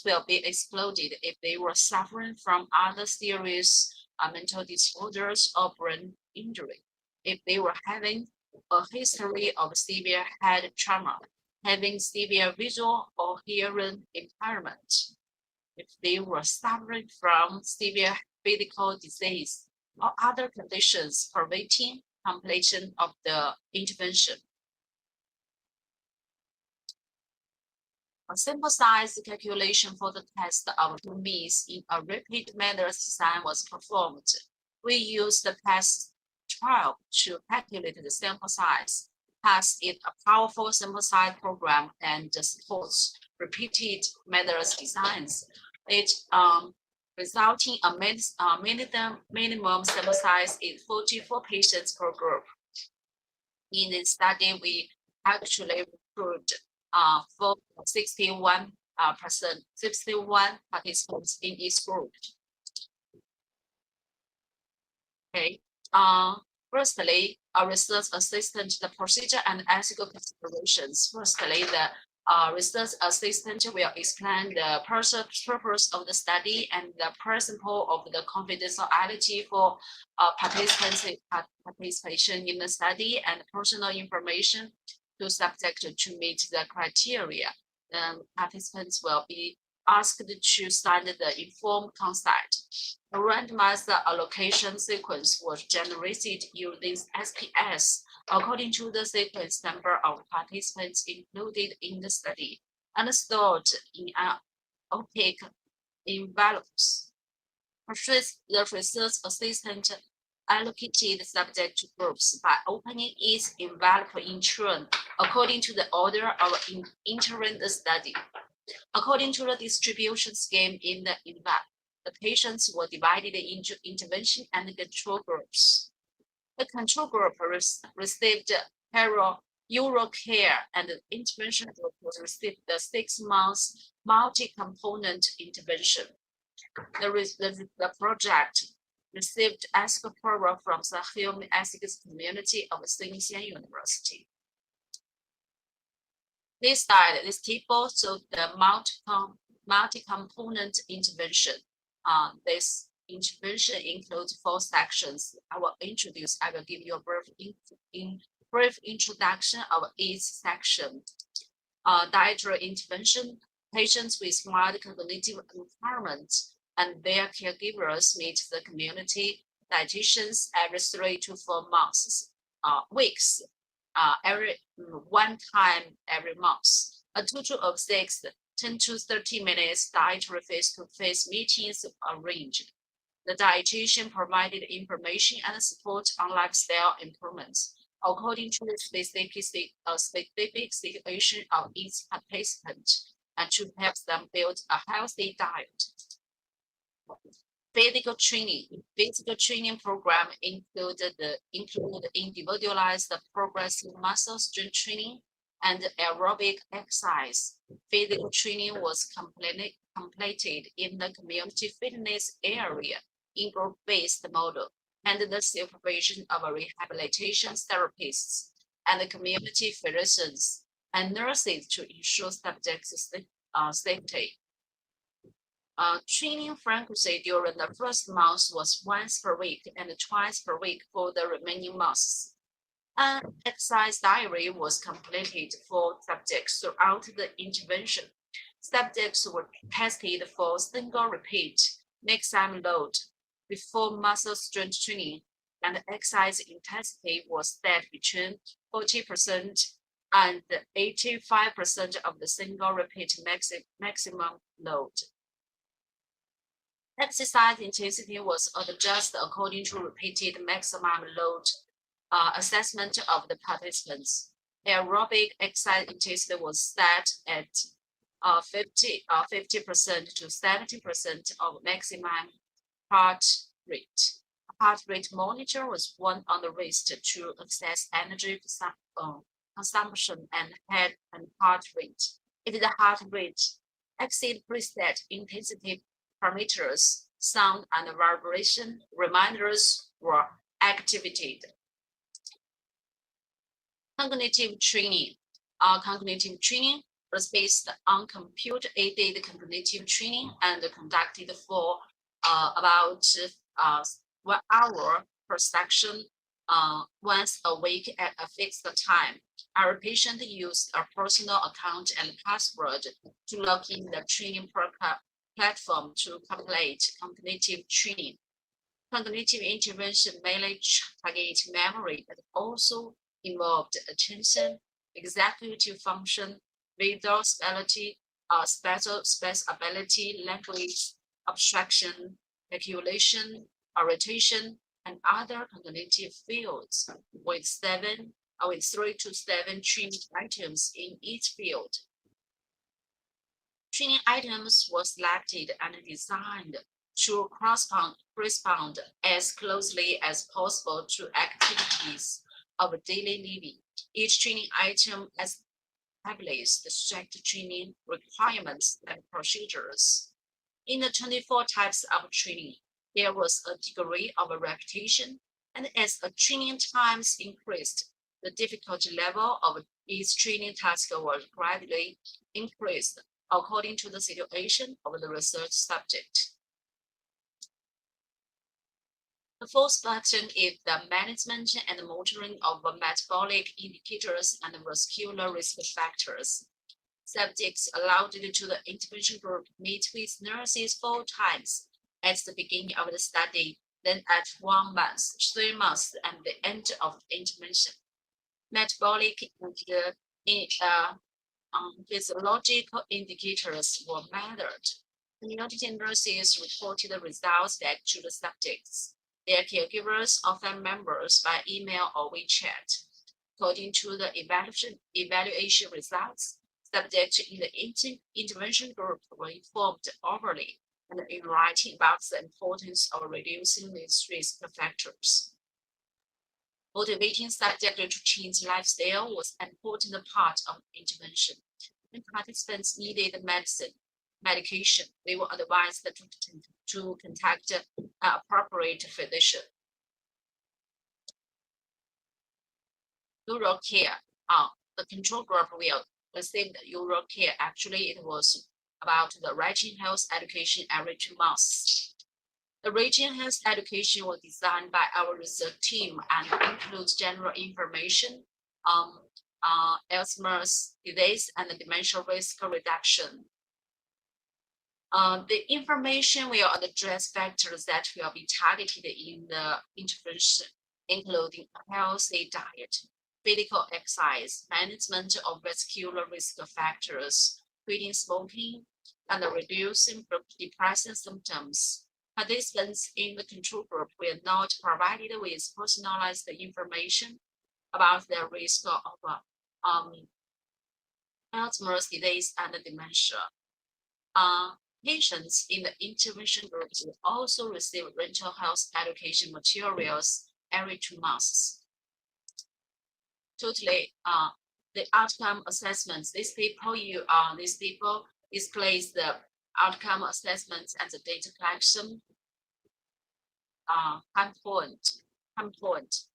will be excluded if they were suffering from other serious mental disorders or brain injury, if they were having a history of severe head trauma, having severe visual or hearing impairment, if they were suffering from severe physical disease or other conditions preventing completion of the intervention. A simple size calculation for the test of means in a repeat manner design was performed. We used the past trial to calculate the sample size, has it a powerful sample size program and supports repeated methods designs. It resulting a minimum sample size is 44 patients per group. In this study, we actually recruit for 61 participants in each group. Okay. Firstly, a research assistant, the procedure and ethical considerations. Firstly, the research assistant will explain the purpose of the study and the principle of the confidentiality for participation in the study and personal information to subject to meet the criteria. Participants will be asked to sign the informed consent. A randomized allocation sequence was generated using SPS according to the sequence number of participants included in the study and stored in opaque envelopes. The research assistant allocated subject to groups by opening each envelope in turn according to the order of entering the study. According to the distribution scheme in the envelope, the patients were divided into intervention and control groups. The control group received Eurocare, and the intervention group received the 6 months multi-component intervention. The project received ethical approval from the Human Ethics Community of Tsinghua University. This table shows the multi-component intervention. This intervention includes 4 sections. I will give you a brief introduction of each section. Dietary intervention. Patients with mild cognitive impairment and their caregivers meet the community dietitians every 3 to 4 weeks. Every 1 time every month. A total of 6 10 to 30 minutes dietary face-to-face meetings arranged. The dietitian provided information and support on lifestyle improvements according to the specific situation of each participant and to help them build a healthy diet. Physical training program include individualized progressive muscle strength training and aerobic exercise. Physical training was completed in the community fitness area in group-based model and the supervision of rehabilitation therapists and community physicians and nurses to ensure subjects' safety. Training frequency during the first month was once per week and twice per week for the remaining months. An exercise diary was completed for subjects throughout the intervention. Subjects were tested for single repeat maximum load before muscle strength training, and exercise intensity was set between 40% and 85% of the single repeat maximum load. Exercise intensity was adjusted according to repeated maximum load assessment of the participants. Aerobic exercise intensity was set at 50% to 70% of maximum heart rate. A heart rate monitor was worn on the wrist to assess energy consumption and head and heart rate. If the heart rate exceeds preset intensity parameters, sound and vibration reminders were activated. Cognitive training. Cognitive training was based on computer-aided cognitive training and conducted for about 1 hour per section once a week at a fixed time. Our patient used a personal account and password to log in the training platform to complete cognitive training. Cognitive intervention mainly target memory, but also involved attention, executive function, visual ability, spatial ability, language, abstraction, calculation, orientation, and other cognitive fields with 3 to 7 training items in each field. Training items were selected and designed to correspond as closely as possible to activities of daily living. Each training item established the strict training requirements and procedures. In the 24 types of training, there was a degree of repetition, and as the training times increased, the difficulty level of each training task was gradually increased according to the situation of the research subject. The fourth button is the management and monitoring of metabolic indicators and vascular risk factors. Subjects allowed to the intervention group meet with nurses 4 times at the beginning of the study, then at 1 month, 3 months, and the end of the intervention. Metabolic and physiological indicators were measured. Community nurses reported the results back to the subjects, their caregivers, or family members by email or WeChat. According to the evaluation results, subjects in the intervention group were informed orally and in writing about the importance of reducing these risk factors. Motivating subjects to change lifestyle was an important part of intervention. When participants needed medication, they were advised to contact an appropriate physician. Rural care. The control group will receive the rural care. Actually, it was about the regional health education every 2 months. The regional health education was designed by our research team and includes general information on Alzheimer's disease and dementia risk reduction. The information will address factors that will be targeted in the intervention, including a healthy diet, physical exercise, management of vascular risk factors, quitting smoking, and reducing depressive symptoms. Participants in the control group were not provided with personalized information about their risk of Alzheimer's disease and dementia. Patients in the intervention groups will also receive mental health education materials every 2 months. Totally, the outcome assessments. These people displays the outcome assessments and the data collection point,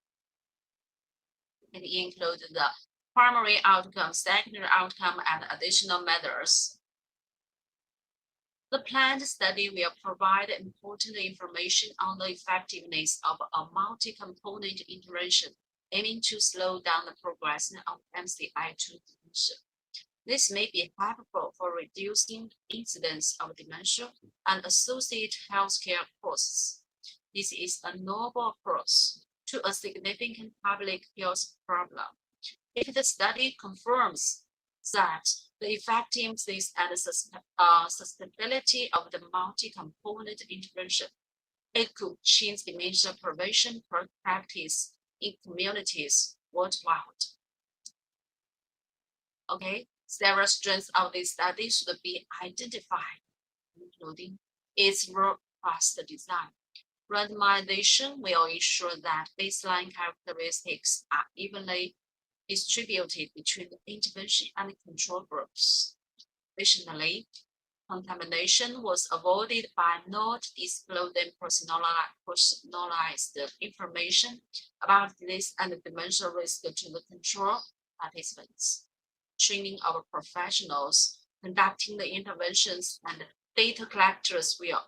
and include the primary outcome, secondary outcome, and additional measures. The planned study will provide important information on the effectiveness of a multi-component intervention, aiming to slow down the progression of MCI2 dementia. This may be helpful for reducing incidence of dementia and associated healthcare costs. This is a novel approach to a significant public health problem. If the study confirms that the effectiveness and sustainability of the multi-component intervention, it could change dementia prevention practice in communities worldwide. Okay, several strengths of this study should be identified, including its robust design. Randomization will ensure that baseline characteristics are evenly distributed between the intervention and control groups. Additionally, contamination was avoided by not disclosing personalized information about this and dementia risk to the control participants. Training of professionals conducting the interventions and data collectors will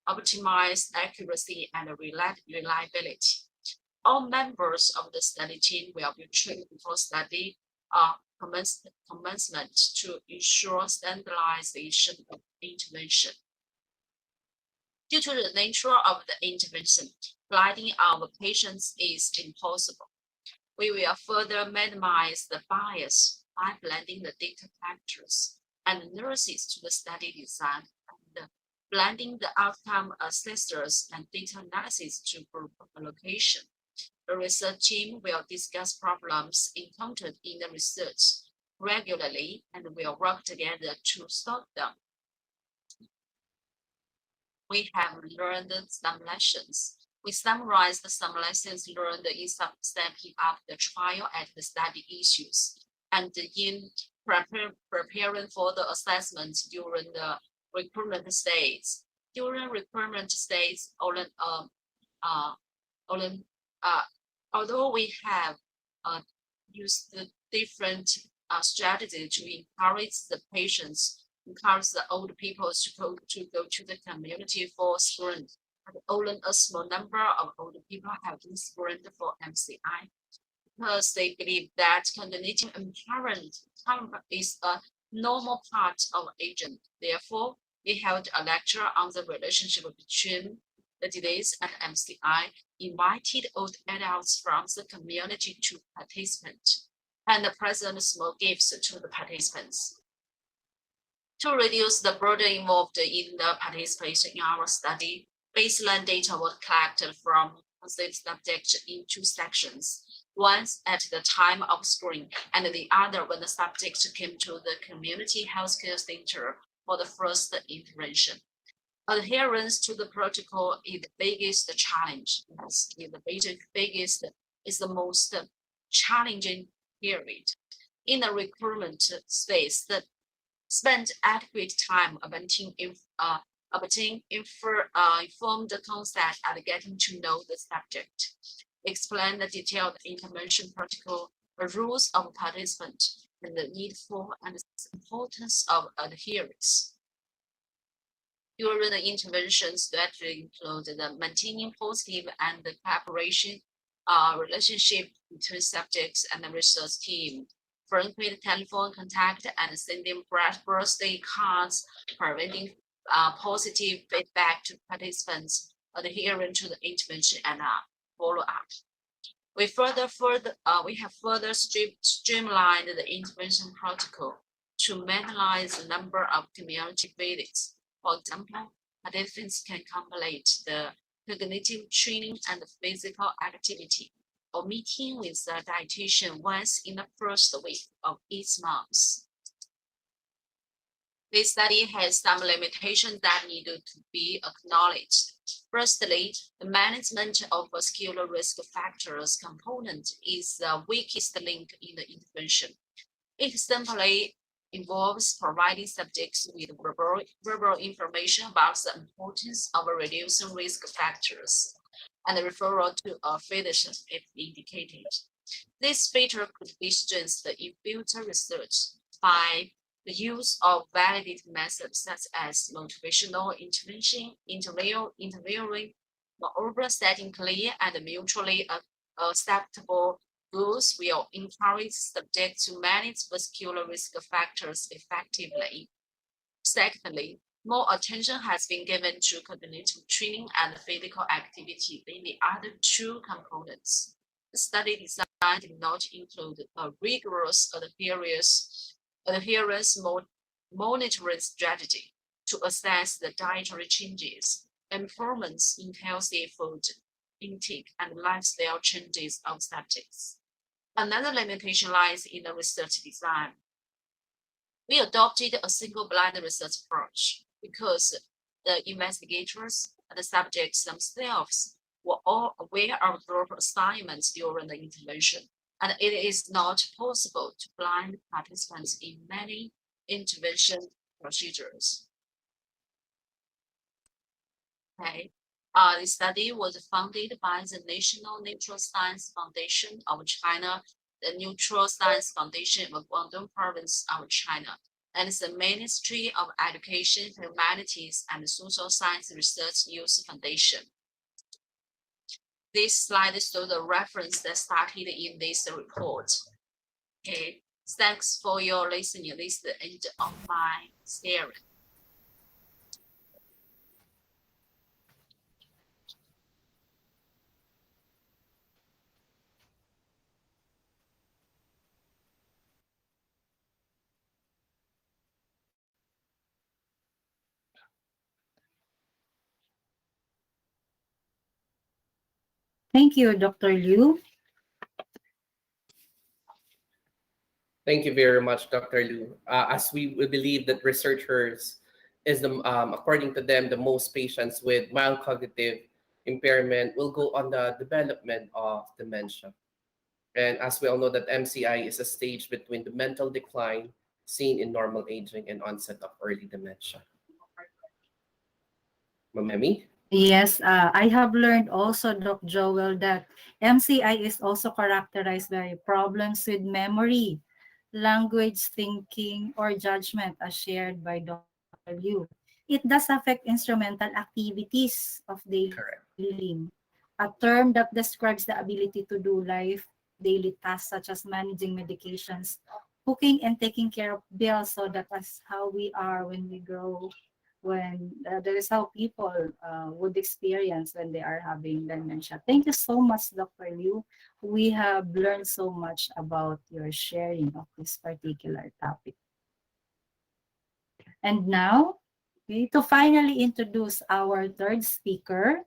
optimize accuracy and reliability. All members of the study team will be trained before study commencement to ensure standardization of intervention. Due to the nature of the intervention, blinding our patients is impossible. We will further minimize the bias by blending the data factors and nurses to the study design and blending the outcome assessors and data analysis to group allocation. The research team will discuss problems encountered in the research regularly and will work together to solve them. We have learned some lessons. We summarized some lessons learned in stepping up the trial and the study issues, and in preparing for the assessment during the recruitment stage. During recruitment stage, although we have used the different strategies to encourage the patients, encourage the old people to go to the community for screening. Only a small number of old people have been screened for MCI because they believe that cognitive impairment is a normal part of aging. Therefore, we held a lecture on the relationship between the disease and MCI, invited old adults from the community to participate, and present small gifts to the participants. To reduce the burden involved in the participation in our study, baseline data was collected from the subject in two sections, one at the time of screening and the other when the subject came to the community healthcare center for the first intervention. Adherence to the protocol is the biggest challenge. Is the most challenging period. In the recruitment phase, spend adequate time obtaining informed consent and getting to know the subject. Explain the detailed intervention protocol, the rules of participant, and the need for and the importance of adherence. During the intervention strategy included the maintaining positive and the cooperation relationship between subjects and the research team, frequent telephone contact and sending birthday cards, providing positive feedback to participants, adhering to the intervention and follow-up. We have further streamlined the intervention protocol to minimize the number of community visits. For example, participants can complete the cognitive training and physical activity, or meeting with the dietitian once in the first week of each month. This study has some limitations that need to be acknowledged. Firstly, the management of vascular risk factors component is the weakest link in the intervention. It simply involves providing subjects with verbal information about the importance of reducing risk factors and the referral to a physician if indicated. This feature could be strengthened in future research by the use of validated methods such as motivational intervention, interviewing, moreover, setting clear and mutually acceptable goals will encourage subjects to manage vascular risk factors effectively. Secondly, more attention has been given to cognitive training and physical activity than the other two components. The study design did not include a rigorous adherence monitoring strategy to assess the dietary changes, improvements in healthy food intake, and lifestyle changes of subjects. Another limitation lies in the research design. We adopted a single blind research approach because the investigators and the subjects themselves were all aware of group assignments during the intervention, and it is not possible to blind participants in many intervention procedures. Okay. The study was funded by the National Natural Science Foundation of China, the Natural Science Foundation of Guangdong Province of China, and the Ministry of Education, Humanities, and Social Science Research Youth Foundation. This slide shows the reference that started in this report. Okay, thanks for your listening. This is the end of my sharing. Thank you, Dr. Liu. Thank you very much, Dr. Liu. As we believe that researchers is according to them, the most patients with mild cognitive impairment will go on the development of dementia. And as we all know that MCI is a stage between the mental decline seen in normal aging and onset of early dementia. Mamemi? Yes, I have learned also, Dr. Joel, that MCI is also characterized by problems with memory, language, thinking, or judgment, as shared by Dr. Liu. It does affect instrumental activities of daily living, a term that describes the ability to do daily tasks such as managing medications, cooking, and taking care of bills. So that is how we are when we grow, when that is how people would experience when they are having dementia. Thank you so much, Dr. Liu. We have learned so much about your sharing of this particular topic. And now, to finally introduce our third speaker,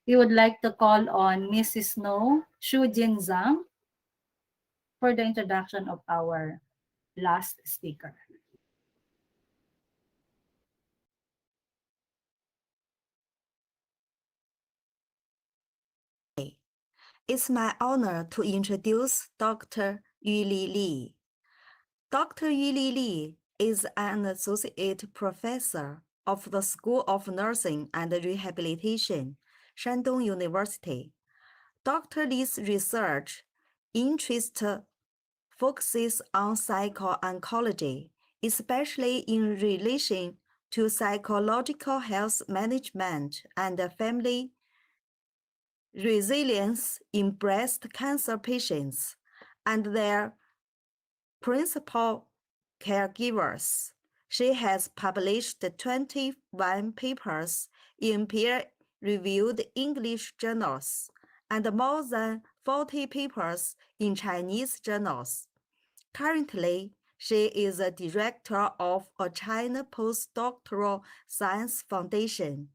we would like to call on Mrs. No Shujin Zhang for the introduction of our last speaker. It's my honor to introduce Dr. Yuli Li. Dr. Yuli Li is an associate professor of the School of Nursing and Rehabilitation, Shandong University. Dr. Li's research interest focuses on psycho-oncology, especially in relation to psychological health management and family resilience in breast cancer patients and their principal caregivers. She has published 21 papers in peer-reviewed English journals and more than 40 papers in Chinese journals. Currently, she is a director of a China Postdoctoral Science Foundation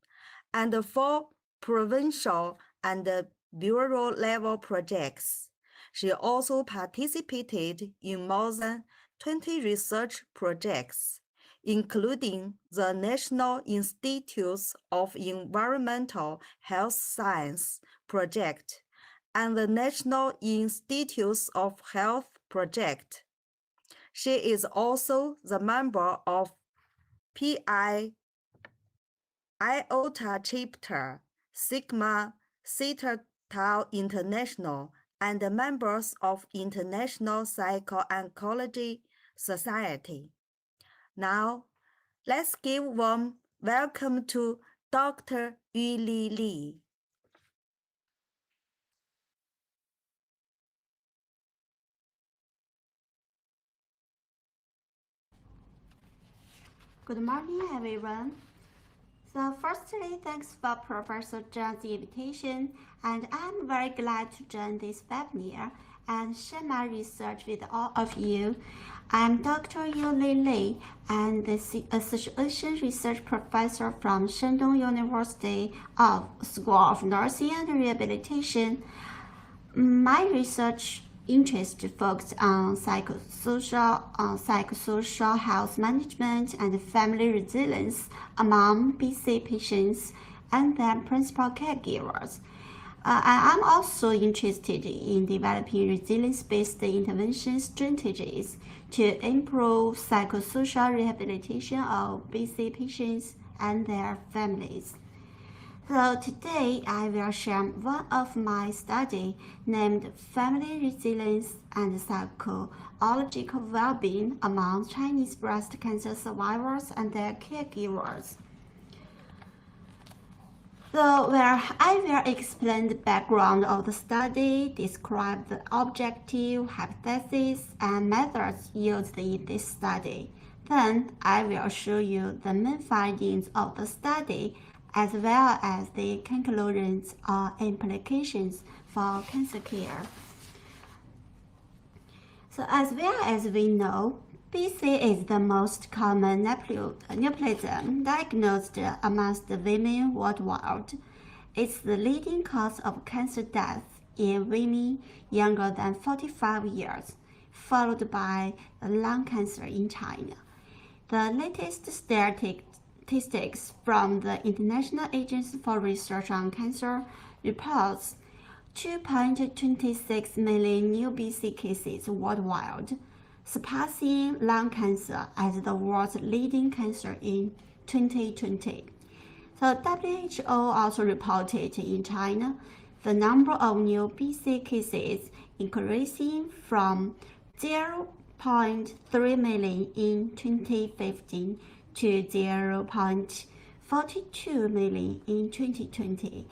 and 4 provincial and bureau-level projects. She also participated in more than 20 research projects, including the National Institutes of Environmental Health Science project and the National Institutes of Health project. She is also the member of Pi Iota chapter, Sigma Theta Tau International, and members of International Psycho-Oncology Society. Now, let's give warm welcome to Dr. Yuli Li. Good morning, everyone. So firstly, thanks for Professor Zhang's invitation, and I'm very glad to join this webinar and share my research with all of you. I'm Dr. Yuli Li, and the Association Research Professor from Shandong University of School of Nursing and Rehabilitation. My research interest focused on psychosocial health management and family resilience among BC patients and their principal caregivers. I'm also interested in developing resilience-based intervention strategies to improve psychosocial rehabilitation of BC patients and their families. So today I will share one of my studies named Family Resilience and Psychological Well-being among Chinese breast cancer survivors and their caregivers. So where I will explain the background of the study, describe the objective, hypothesis, and methods used in this study. Then I will show you the main findings of the study as well as the conclusions or implications for cancer care. So as well as we know, BC is the most common neoplasm diagnosed amongst women worldwide. It's the leading cause of cancer death in women younger than 45 years, followed by lung cancer in China. The latest statistics from the International Agency for Research on Cancer reports 2.26 million new BC cases worldwide, surpassing lung cancer as the world's leading cancer in 2020. The WHO also reported in China the number of new BC cases increasing from 0.3 million in 2015 to 0.42 million in 2020,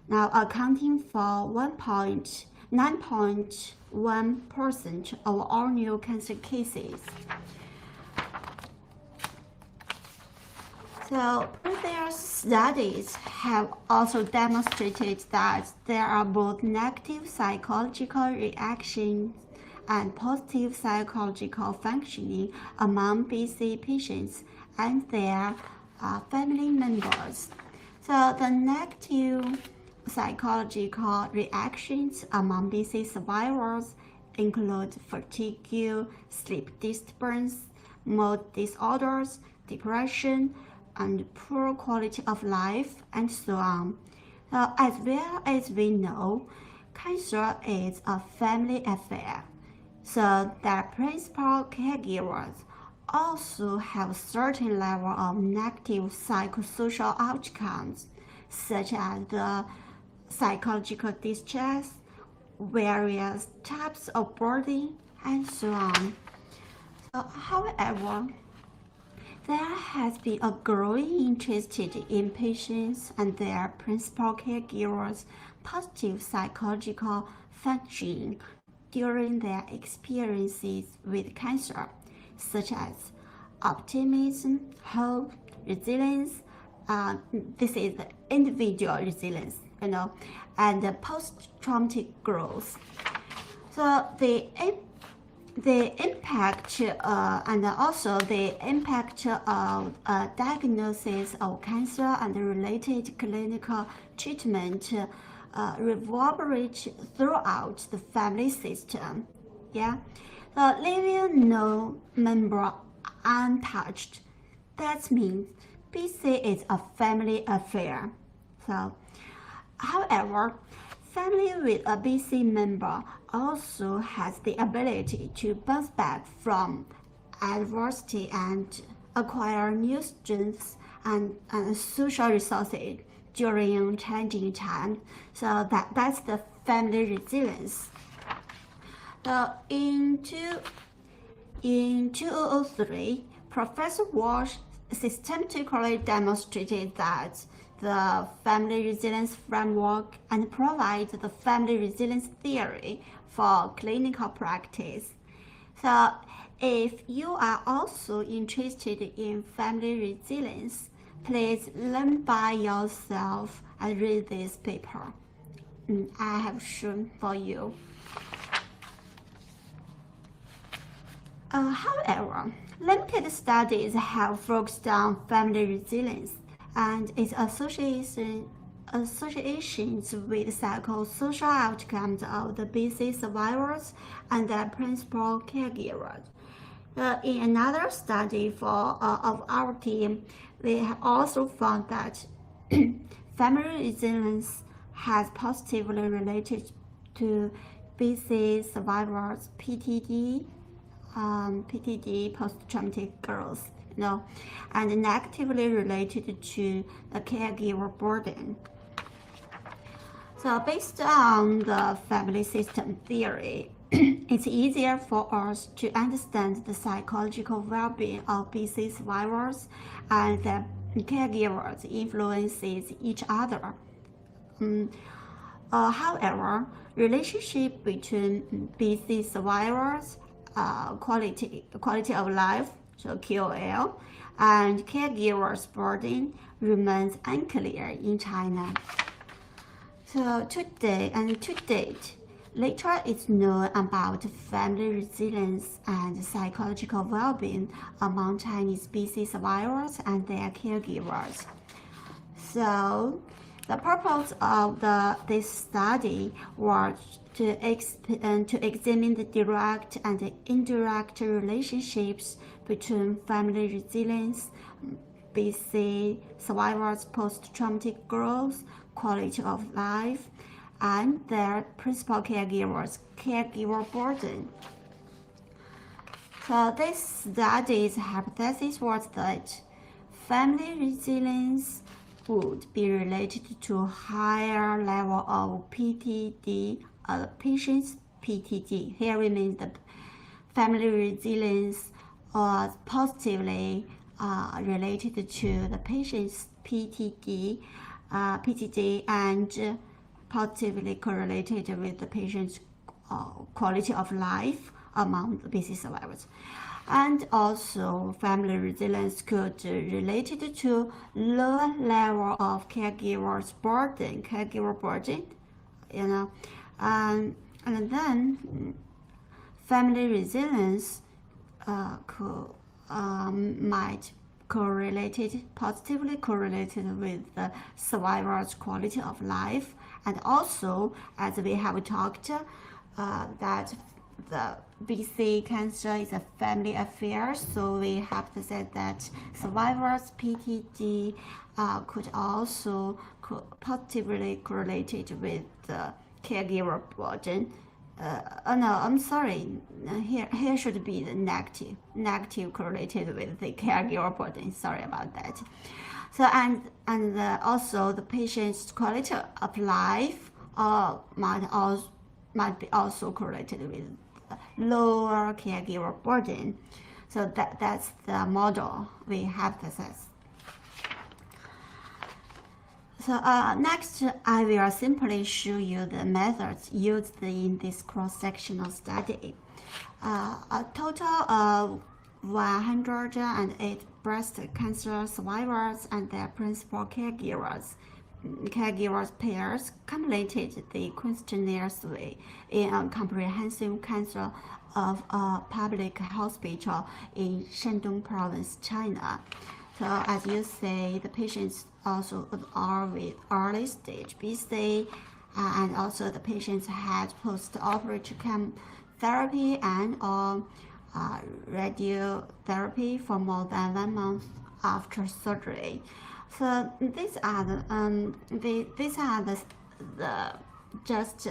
now accounting for 9.1% of all new cancer cases. So previous studies have also demonstrated that there are both negative psychological reactions and positive psychological functioning among BC patients and their family members. So the negative psychological reactions among BC survivors include fatigue, sleep disturbance, mood disorders, depression, and poor quality of life, and so on. As well as we know, cancer is a family affair, so that principal caregivers also have a certain level of negative psychosocial outcomes, such as the psychological distress, various types of burden, and so on. However, there has been a growing interest in patients and their principal caregivers' positive psychological functioning during their experiences with cancer, such as optimism, hope, resilience. This is individual resilience, and post-traumatic growth. So the impact and also the impact of diagnosis of cancer and related clinical treatment reverberate throughout the family system. Leaving no member untouched. That means BC is a family affair. However, family with a BC member also has the ability to bounce back from adversity and acquire new strengths and social resources during changing times. So that's the family resilience. In 2003, Professor Walsh systematically demonstrated that the family resilience framework and provide the family resilience theory for clinical practice. So if you are also interested in family resilience, please learn by yourself and read this paper I have shown for you. However, limited studies have focused on family resilience and its associations with psychosocial outcomes of the BC survivors and their principal caregivers. In another study of our team, we have also found that family resilience has positively related to BC survivors' PTD, post-traumatic growth, and negatively related to the caregiver burden. So based on the family system theory, it's easier for us to understand the psychological well-being of BC survivors and their caregivers influences each other. However, relationship between BC survivors, quality of life, so QOL, and caregivers' burden remains unclear in China. So to date, little is known about family resilience and psychological well-being among Chinese BC survivors and their caregivers. So The purpose of this study was to examine the direct and indirect relationships between family resilience, BC survivors' post-traumatic growth, quality of life, and their principal caregivers' caregiver burden. So this study's hypothesis was that family resilience would be related to higher level of PTD, patient's PTD. Here we mean the family resilience was positively related to the patient's PTD and positively correlated with the patient's quality of life among the BC survivors. And also, family resilience could related to lower level of caregiver burden, and then family resilience might positively correlated with the survivor's quality of life, and also, as we have talked, that the BC cancer is a family affair, so we have to say that survivors' PTD could also positively correlated with the caregiver burden. No, I'm sorry. Here should be the negative correlated with the caregiver burden. Sorry about that. So and also the patient's quality of life might be also correlated with lower caregiver burden. So that's the model we hypothesize. So next, I will simply show you the methods used in this cross-sectional study. A total of 108 breast cancer survivors and their principal caregivers pairs completed the questionnaire survey in a comprehensive cancer of a public hospital in Shandong province, China. So as you say, the patients also are with early stage BC, and also the patients had post-operative chemotherapy and radiotherapy for more than 1 month after surgery. So these are the just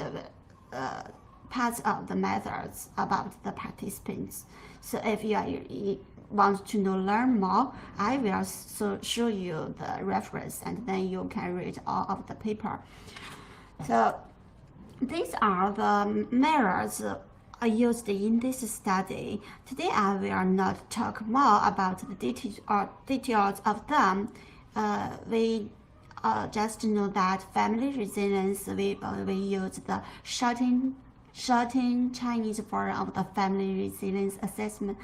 parts of the methods about the participants. So if you want to learn more, I will show you the reference, and then you can read all of the paper. So these are the methods used in this study. Today I will not talk more about the details of them. We just know that family resilience, we use the shortened Chinese form of the family resilience assessment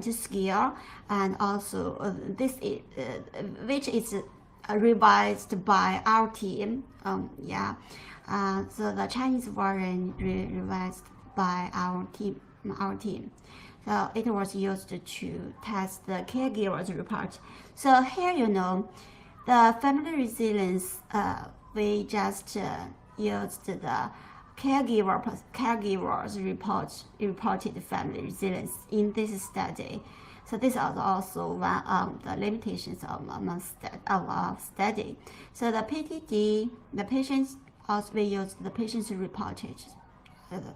scale, and also this is which is revised by our team. So the Chinese version revised by our team. So it was used to test the caregivers report. So here the family resilience, we just used the caregivers reported family resilience in this study. So this is also one of the limitations of our study. So the PTD, the patients also, we used the patients reported.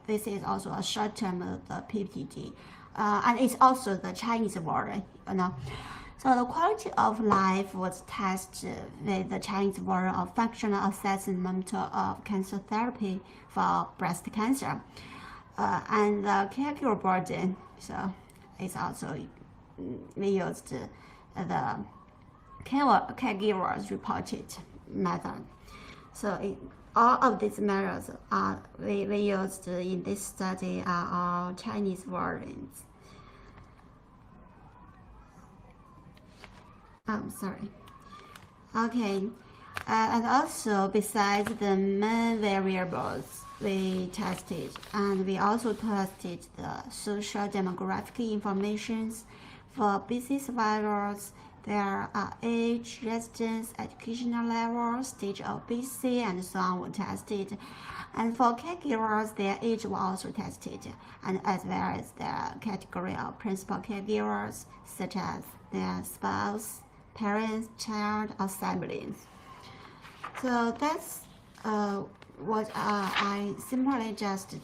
This is also a short term of the PTD, and it's also the Chinese version. So the quality of life was tested with the Chinese version of functional assessment of cancer therapy for breast cancer, and the caregiver burden. So it's also we used the caregivers reported method. So all of these methods we used in this study are all Chinese versions. Sorry. Okay, and also besides the main variables we tested, and we also tested the social demographic informations for BC survivors, their age, residence, educational level, stage of BC, and so on were tested. And for caregivers, their age was also tested, and as well as their category of principal caregivers, such as their spouse, parents, child, or siblings. So that's what I simply just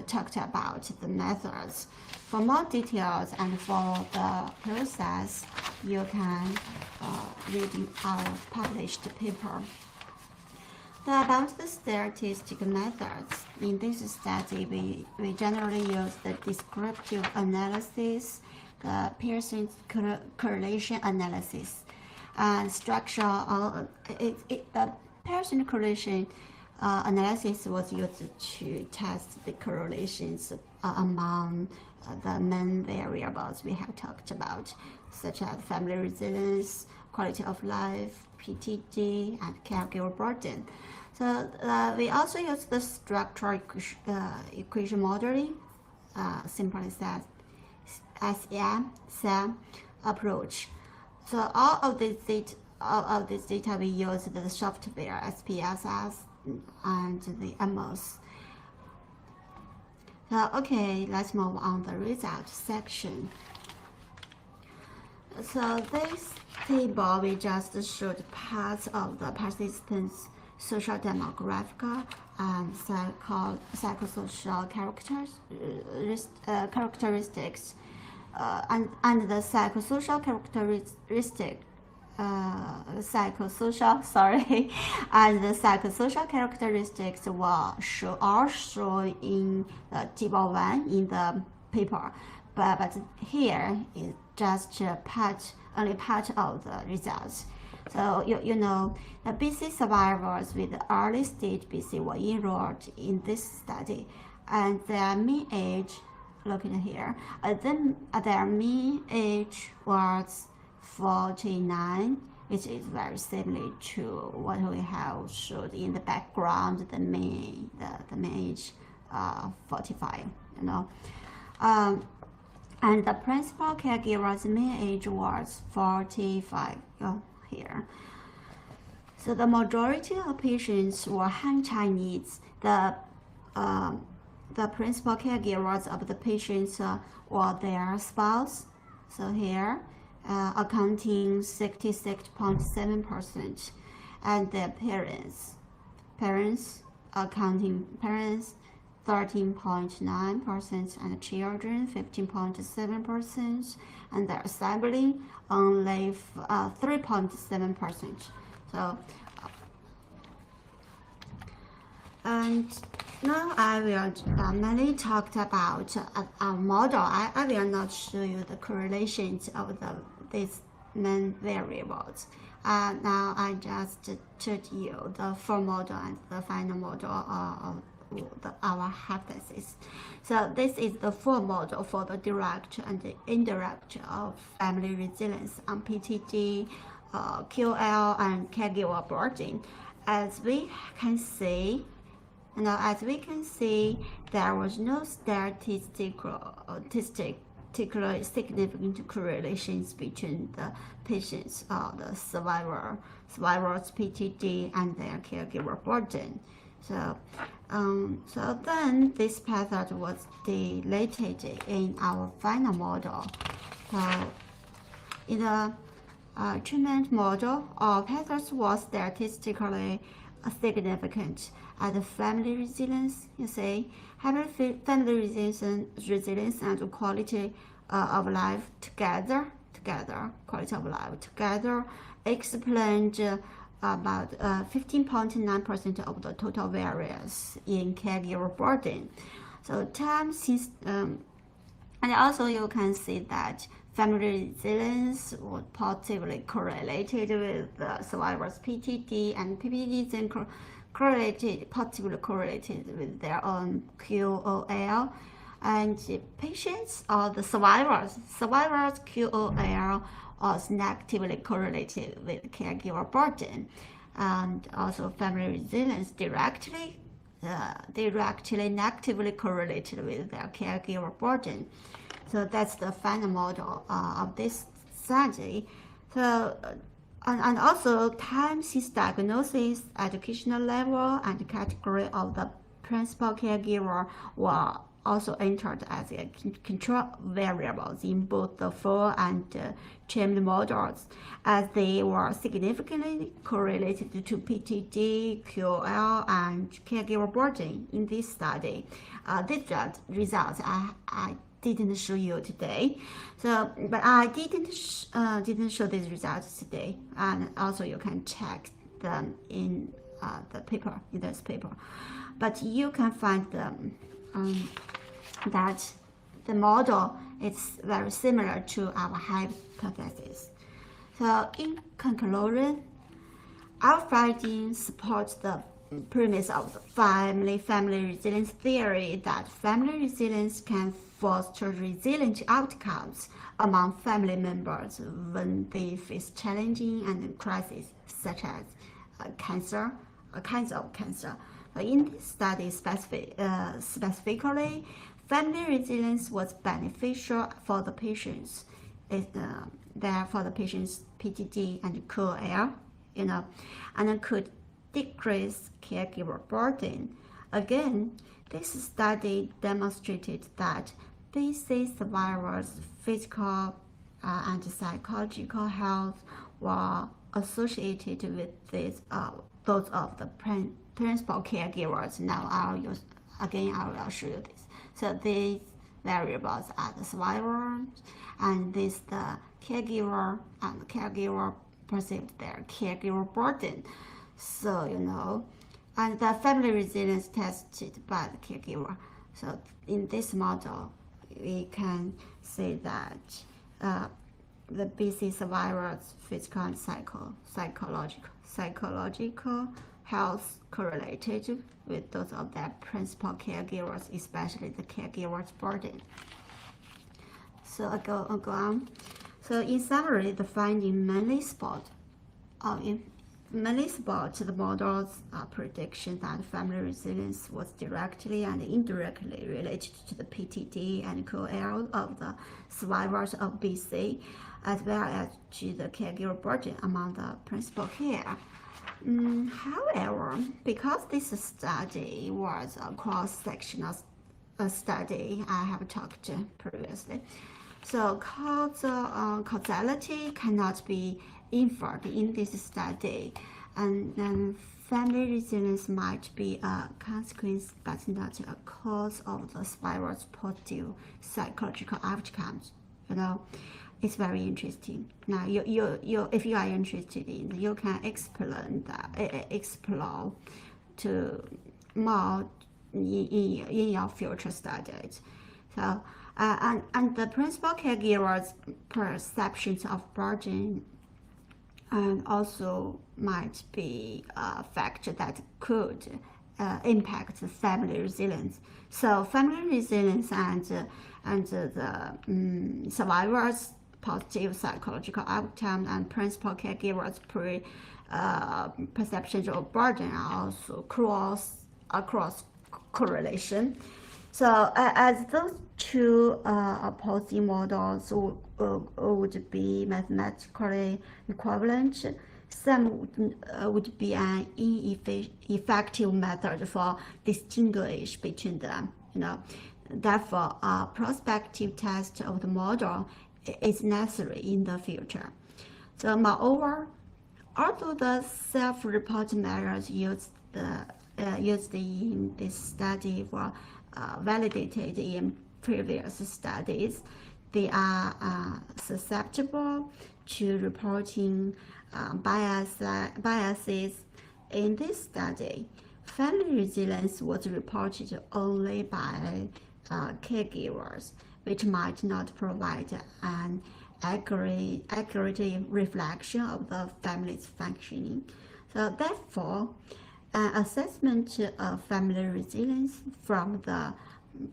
talked about the methods. For more details and for the process, you can read our published paper. About the statistic methods, in this study, we generally use the descriptive analysis, the Pearson correlation analysis, and structural. The Pearson correlation analysis was used to test the correlations among the main variables we have talked about, such as family resilience, quality of life, PTD, and caregiver burden. So we also use the structural equation modeling, simply said SEM approach. So all of this data we use the software SPSS and the MOS. So okay, let's move on the results section. So this table we just showed parts of the participants' social demographic and psychosocial characteristics, and the psychosocial characteristic. And the psychosocial characteristics are shown in table 1 in the paper, but here is just only part of the results. So you know the BC survivors with early stage BC were enrolled in this study, and their mean age, looking here, their mean age was 49, which is very similar to what we have showed in the background, the main age 45, you know. And the principal caregiver's mean age was 45 here. So the majority of patients were Han Chinese. The principal caregivers of the patients were their spouse. So here, accounting 66.7%, and their parents accounting 13.9%, and children 15.7%, and their sibling only 3.7%. So, and now I will mainly talk about our model. I will not show you the correlations of these main variables. Now I just showed you the full model and the final model of our hypothesis. So this is the full model for the direct and the indirect of family resilience on PTD, QL, and caregiver burden. As we can see, there was no statistically significant correlations between the patients, the survivors PTD, and their caregiver burden. So then this method was deleted in our final model. So in the treatment model, all methods was statistically significant. And the family resilience, you see, family resilience and quality of life together, explained about 15.9% of the total variance in caregiver burden. So and also you can see that family resilience was positively correlated with the survivors PTD, and PPD then positively correlated with their own QOL, and patients or the survivors QOL was negatively correlated with caregiver burden, and also family resilience directly negatively correlated with their caregiver burden. So that's the final model of this study. So, and also time since diagnosis, educational level, and category of the principal caregiver were also entered as a control variables in both the full and trimmed models, as they were significantly correlated to PTD, QOL, and caregiver burden in this study. These results I didn't show you today, so but I didn't show these results today, and also you can check them in the paper, in this paper, but you can find them that the model is very similar to our hypothesis. So in conclusion, our findings support the premise of the family resilience theory that family resilience can foster resilient outcomes among family members when they face challenging and crises such as cancer, kinds of cancer. In this study specifically, family resilience was beneficial for the patients, for the patient's PTD and QOL, and could decrease caregiver burden. Again, this study demonstrated that BC survivors' physical and psychological health were associated with those of the principal caregivers. Now I will show you this. So these variables are the survivors, and this the caregiver, and the caregiver perceived their caregiver burden. So and the family resilience tested by the caregiver. So in this model, we can say that the BC survivors' physical and psychological health correlated with those of their principal caregivers, especially the caregiver's burden. So I go on. So in summary, the finding mainly support the model's prediction that family resilience was directly and indirectly related to the PTD and QOL of the survivors of BC, as well as to the caregiver burden among the principal care. However, because this study was a cross-sectional study I have talked previously, so causality cannot be inferred in this study, and then family resilience might be a consequence but not a cause of the survivor's positive psychological outcomes. It's very interesting. Now, if you are interested in, you can explore to more in your future studies. So, and the principal caregiver's perceptions of burden and also might be a factor that could impact family resilience. So family resilience and the survivors' positive psychological outcome and principal caregivers' perceptions of burden are also cross correlation. So as those two opposing models would be mathematically equivalent, some would be an ineffective method for distinguish between them. Therefore, a prospective test of the model is necessary in the future. So, moreover, although the self-report measures used in this study were validated in previous studies, they are susceptible to reporting biases. In this study, family resilience was reported only by caregivers, which might not provide an accurate reflection of the family's functioning. So therefore, an assessment of family resilience from the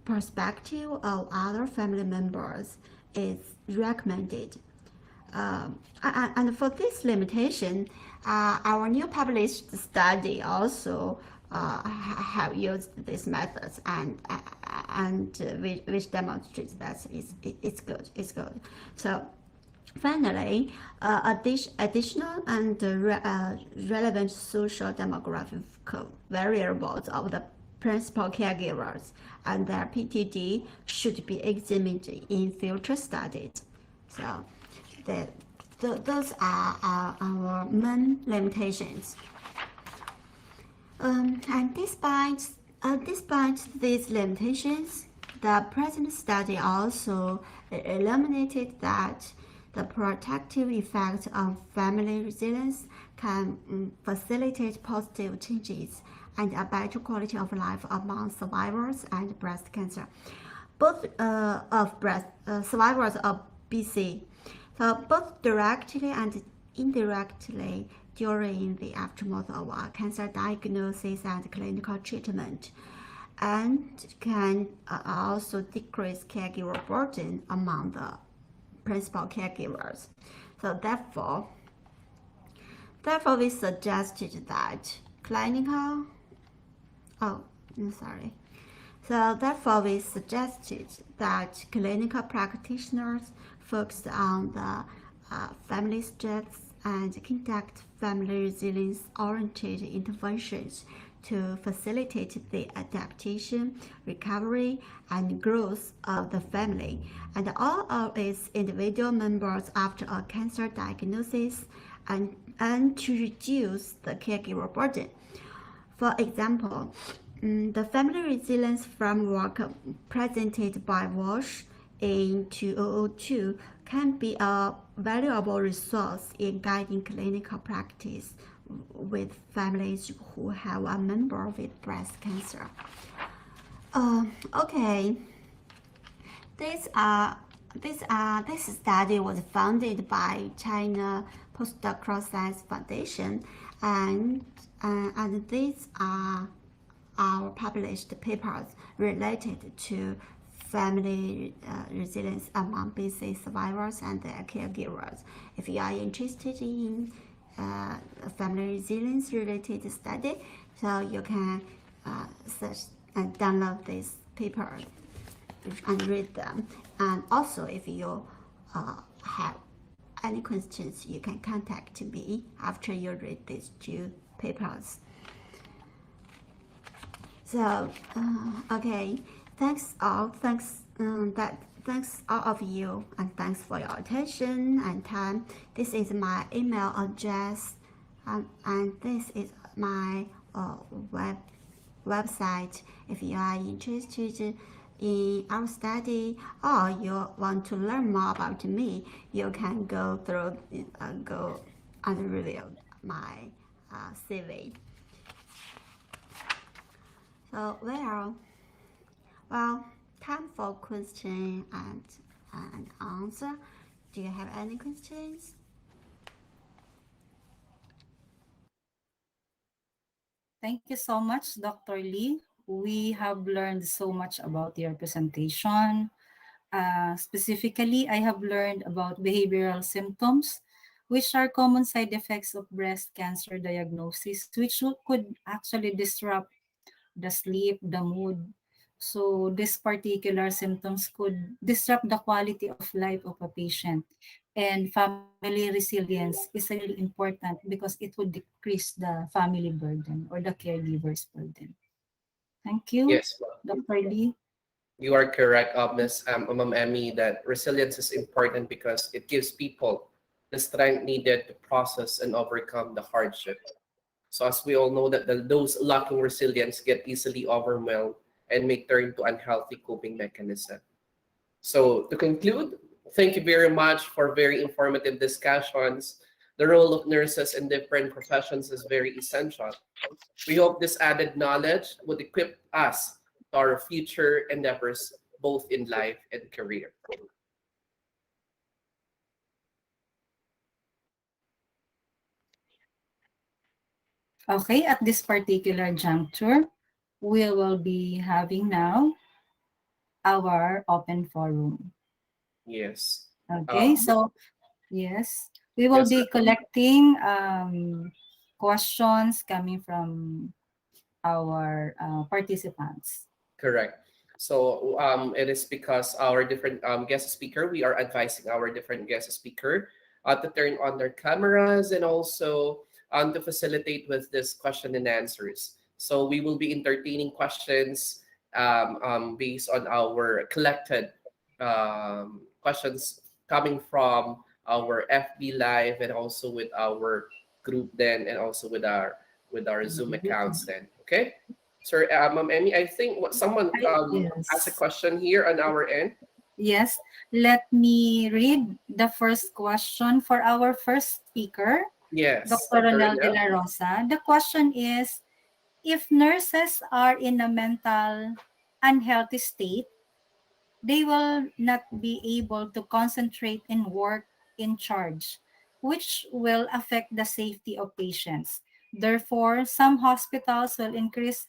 perspective of other family members is recommended. And for this limitation, our new published study also have used these methods and which demonstrates that it's good. So Finally, additional and relevant social demographic variables of the principal caregivers and their PTD should be examined in future studies. So, those are our main limitations. And despite these limitations, the present study also illuminated that the protective effect of family resilience can facilitate positive changes and a better quality of life among survivors and breast cancer, both of breast survivors of BC. So both directly and indirectly during the aftermath of a cancer diagnosis and clinical treatment, and can also decrease caregiver burden among the principal caregivers. So therefore we suggested that clinical, oh, sorry. So therefore we suggested that clinical practitioners focus on the family strengths and conduct family resilience-oriented interventions to facilitate the adaptation, recovery, and growth of the family and all of its individual members after a cancer diagnosis, and to reduce the caregiver burden. For example, the family resilience framework presented by Walsh in 2002 can be a valuable resource in guiding clinical practice with families who have a member with breast cancer. Okay, this study was funded by China Postdoctoral Science Foundation, and these are our published papers related to family resilience among BC survivors and their caregivers. If you are interested in family resilience related study, so you can search and download these papers and read them. And also, if you have any questions, you can contact me after you read these two papers. So, okay, thanks all of you, and thanks for your attention and time. This is my email address, and this is my website. If you are interested in our study or you want to learn more about me, you can go and review my CV. So well, time for question and answer. Do you have any questions? Thank you so much, Dr. Lee. We have learned so much about your presentation. Specifically, I have learned about behavioral symptoms, which are common side effects of breast cancer diagnosis, which could actually disrupt the sleep, the mood. So these particular symptoms could disrupt the quality of life of a patient. And family resilience is really important because it would decrease the family burden or the caregiver's burden. Thank you, Yes, Dr. Lee. you are correct, Ma'am Emmy, that resilience is important because it gives people the strength needed to process and overcome the hardship. So as we all know that those lacking resilience get easily overwhelmed and may turn to unhealthy coping mechanism. So to conclude, thank you very much for very informative discussions. The role of nurses in different professions is very essential. We hope this added knowledge would equip us to our future endeavors, both in life and career. Okay, at this particular juncture, we will be having now our open forum. Yes. Okay, so yes, we will Yes, be sir. collecting questions coming from our participants. Correct. So it is because our different guest speaker, we are advising our different guest speaker to turn on their cameras and also to facilitate with this question and answers. So we will be entertaining questions based on our collected questions coming from our FB Live and also with our group then and also with our Zoom accounts then. Okay. Sir, Ma'am Emmy, I think what someone asked a Yes. question here on our end. Yes. Let me read the first question for our first speaker, Yes, Dr. Dr. Ronel de Renel. la Rosa. The question is, if nurses are in a mental unhealthy state, they will not be able to concentrate in work in charge, which will affect the safety of patients. Therefore, some hospitals will increase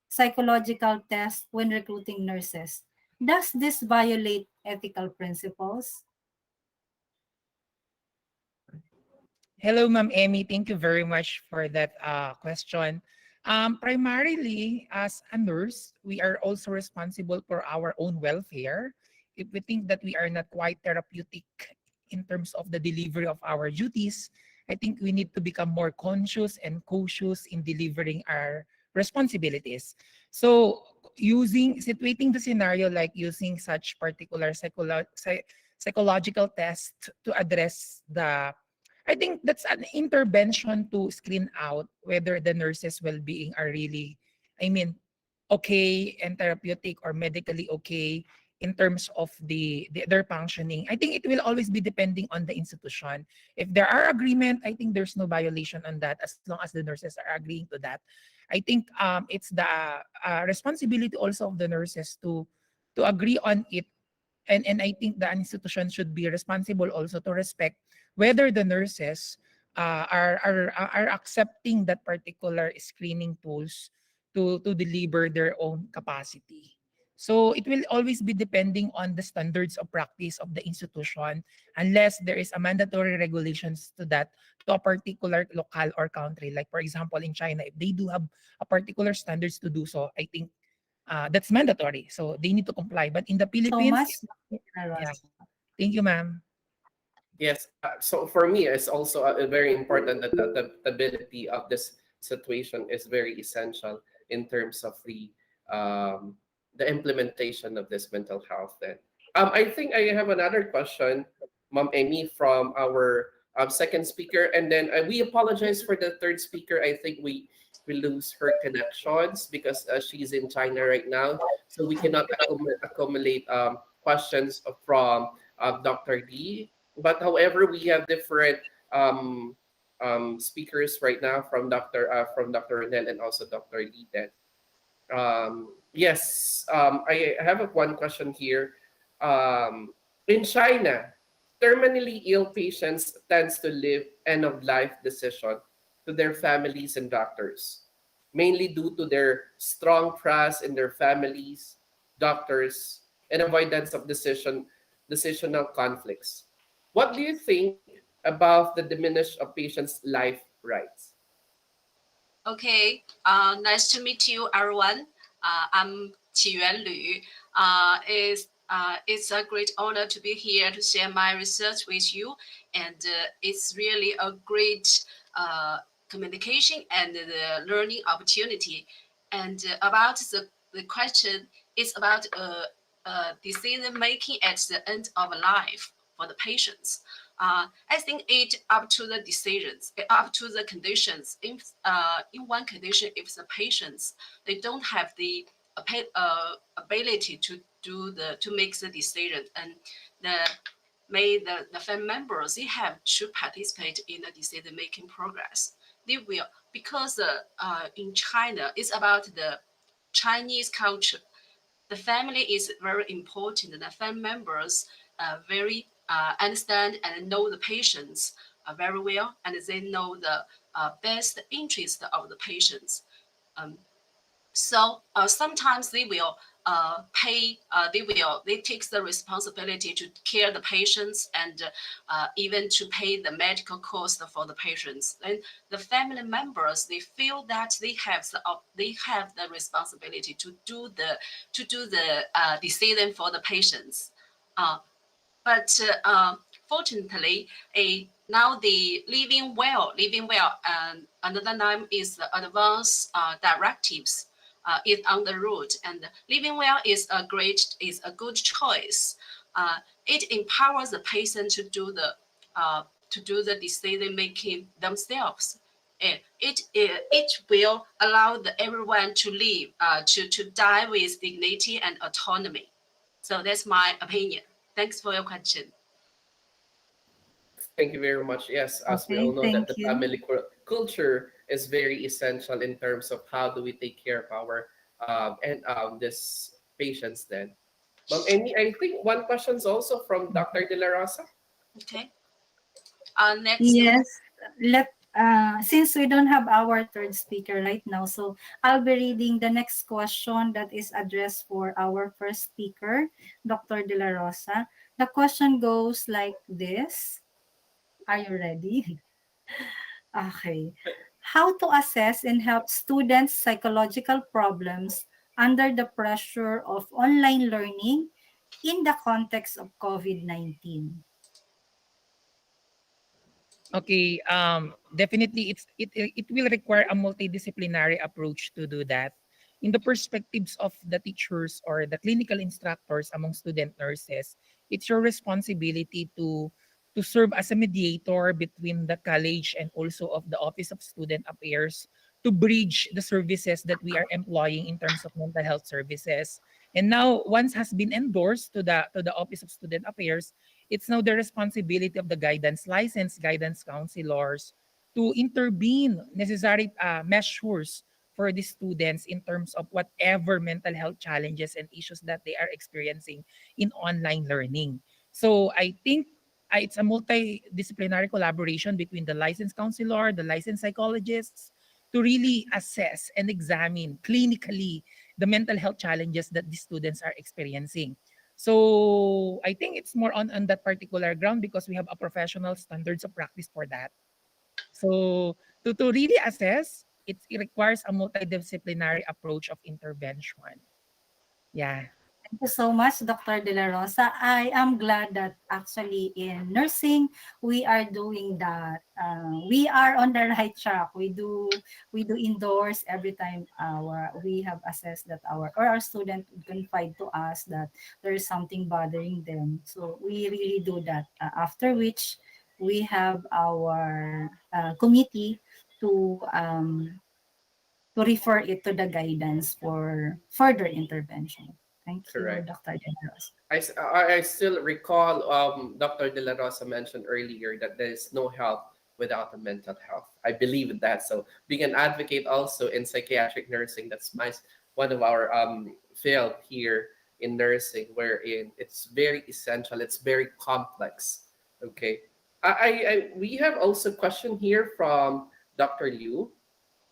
psychological tests when recruiting nurses. Does this violate ethical principles? Hello, Ma'am Emmy. Thank you very much for that question. Primarily, as a nurse, we are also responsible for our own welfare. If we think that we are not quite therapeutic in terms of the delivery of our duties, I think we need to become more conscious and cautious in delivering our responsibilities. So, situating the scenario like using such particular psychological test to address the I think that's an intervention to screen out whether the nurses' well-being are really, I mean, okay and therapeutic or medically okay in terms of their functioning. I think it will always be depending on the institution. If there are agreement, I think there's no violation on that as long as the nurses are agreeing to that. I think it's the responsibility also of the nurses to agree on it, and I think the institution should be responsible also to respect whether the nurses are accepting that particular screening tools to deliver their own capacity. So it will always be depending on the standards of practice of the institution, unless there is a mandatory regulations to that to a particular local or country. Like for example, in China, if they do have a particular standards to do so, I think that's mandatory. So they need to comply. But in the So Philippines, much, Dr. yeah. Rosa. Thank you, ma'am. Yes. So for me, it's also very important that the stability of this situation is very essential in terms of the implementation of this mental health. Then, I think I have another question, Mom Amy, from our second speaker, and then we apologize for the third speaker. I think we lose her connections because she's in China right now, so we cannot accumulate questions from Dr. D. But however, we have different speakers right now from Dr. Renel and also Dr. Lee. Yes, I have one question here. In China, terminally ill patients tends to live end of life decision to their families and doctors, mainly due to their strong trust in their families, doctors, and avoidance of decisional conflicts. What do you think about the diminish of patients' life rights? Okay, nice to meet you, everyone. I'm Qiyuan Lu. It's a great honor to be here to share my research with you, and it's really a great communication and the learning opportunity. And about the question, it's about decision making at the end of life for the patients. I think it up to the decisions, up to the conditions. If in one condition, if the patients they don't have the ability to make the decision, and the the family members they have to participate in the decision making progress. They will because in China it's about the Chinese culture. The family is very important. The family members very understand and know the patients very well, and they know the best interest of the patients. Um, so sometimes they will they take the responsibility to care the patients and even to pay the medical cost for the patients. And the family members, they feel that they have the responsibility to do the decision for the patients. But fortunately, now the living well, and another name is the advanced directives is on the road, and living well is a good choice. It empowers the patient to do the decision making themselves. It will allow everyone to live to die with dignity and autonomy. So that's my opinion. Thanks for your question. Thank you very much. Yes, as we all Okay, know that thank the you. family culture is very essential in terms of how do we take care of our and this patients then. Amy, I think one question is also from Dr. De La Rosa. Okay. Next. Yes, since we don't have our third speaker right now, so I'll be reading the next question that is addressed for our first speaker, Dr. De La Rosa. The question goes like this. Are you ready? Okay. How to assess and help students' psychological problems under the pressure of online learning in the context of COVID-19? Okay, definitely it will require a multidisciplinary approach to do that. In the perspectives of the teachers or the clinical instructors among student nurses, it's your responsibility to serve as a mediator between the college and also of the Office of Student Affairs to bridge the services that we are employing in terms of mental health services. And now, once has been endorsed to the Office of Student Affairs, it's now the responsibility of the licensed guidance counselors to intervene necessary measures for the students in terms of whatever mental health challenges and issues that they are experiencing in online learning. So I think it's a multidisciplinary collaboration between the licensed counselor, the licensed psychologists, to really assess and examine clinically the mental health challenges that the students are experiencing. So I think it's more on that particular ground because we have a professional standards of practice for that. So to really assess, it requires a multidisciplinary approach of intervention. Yeah. Thank you so much, Dr. De La Rosa. I am glad that actually in nursing we are doing that. We are on the right track. We do endorse every time we have assessed that our student confide to us that there is something bothering them. So we really do that. After which we have our committee to refer it to the guidance for further intervention. Thank you, Correct. Dr. Generos. I still recall Dr. De La Rosa mentioned earlier that there is no health without a mental health. I believe in that. So being an advocate also in psychiatric nursing, that's one of our field here in nursing, wherein it's very essential. It's very complex. Okay. We have also a question here from Dr. Liu.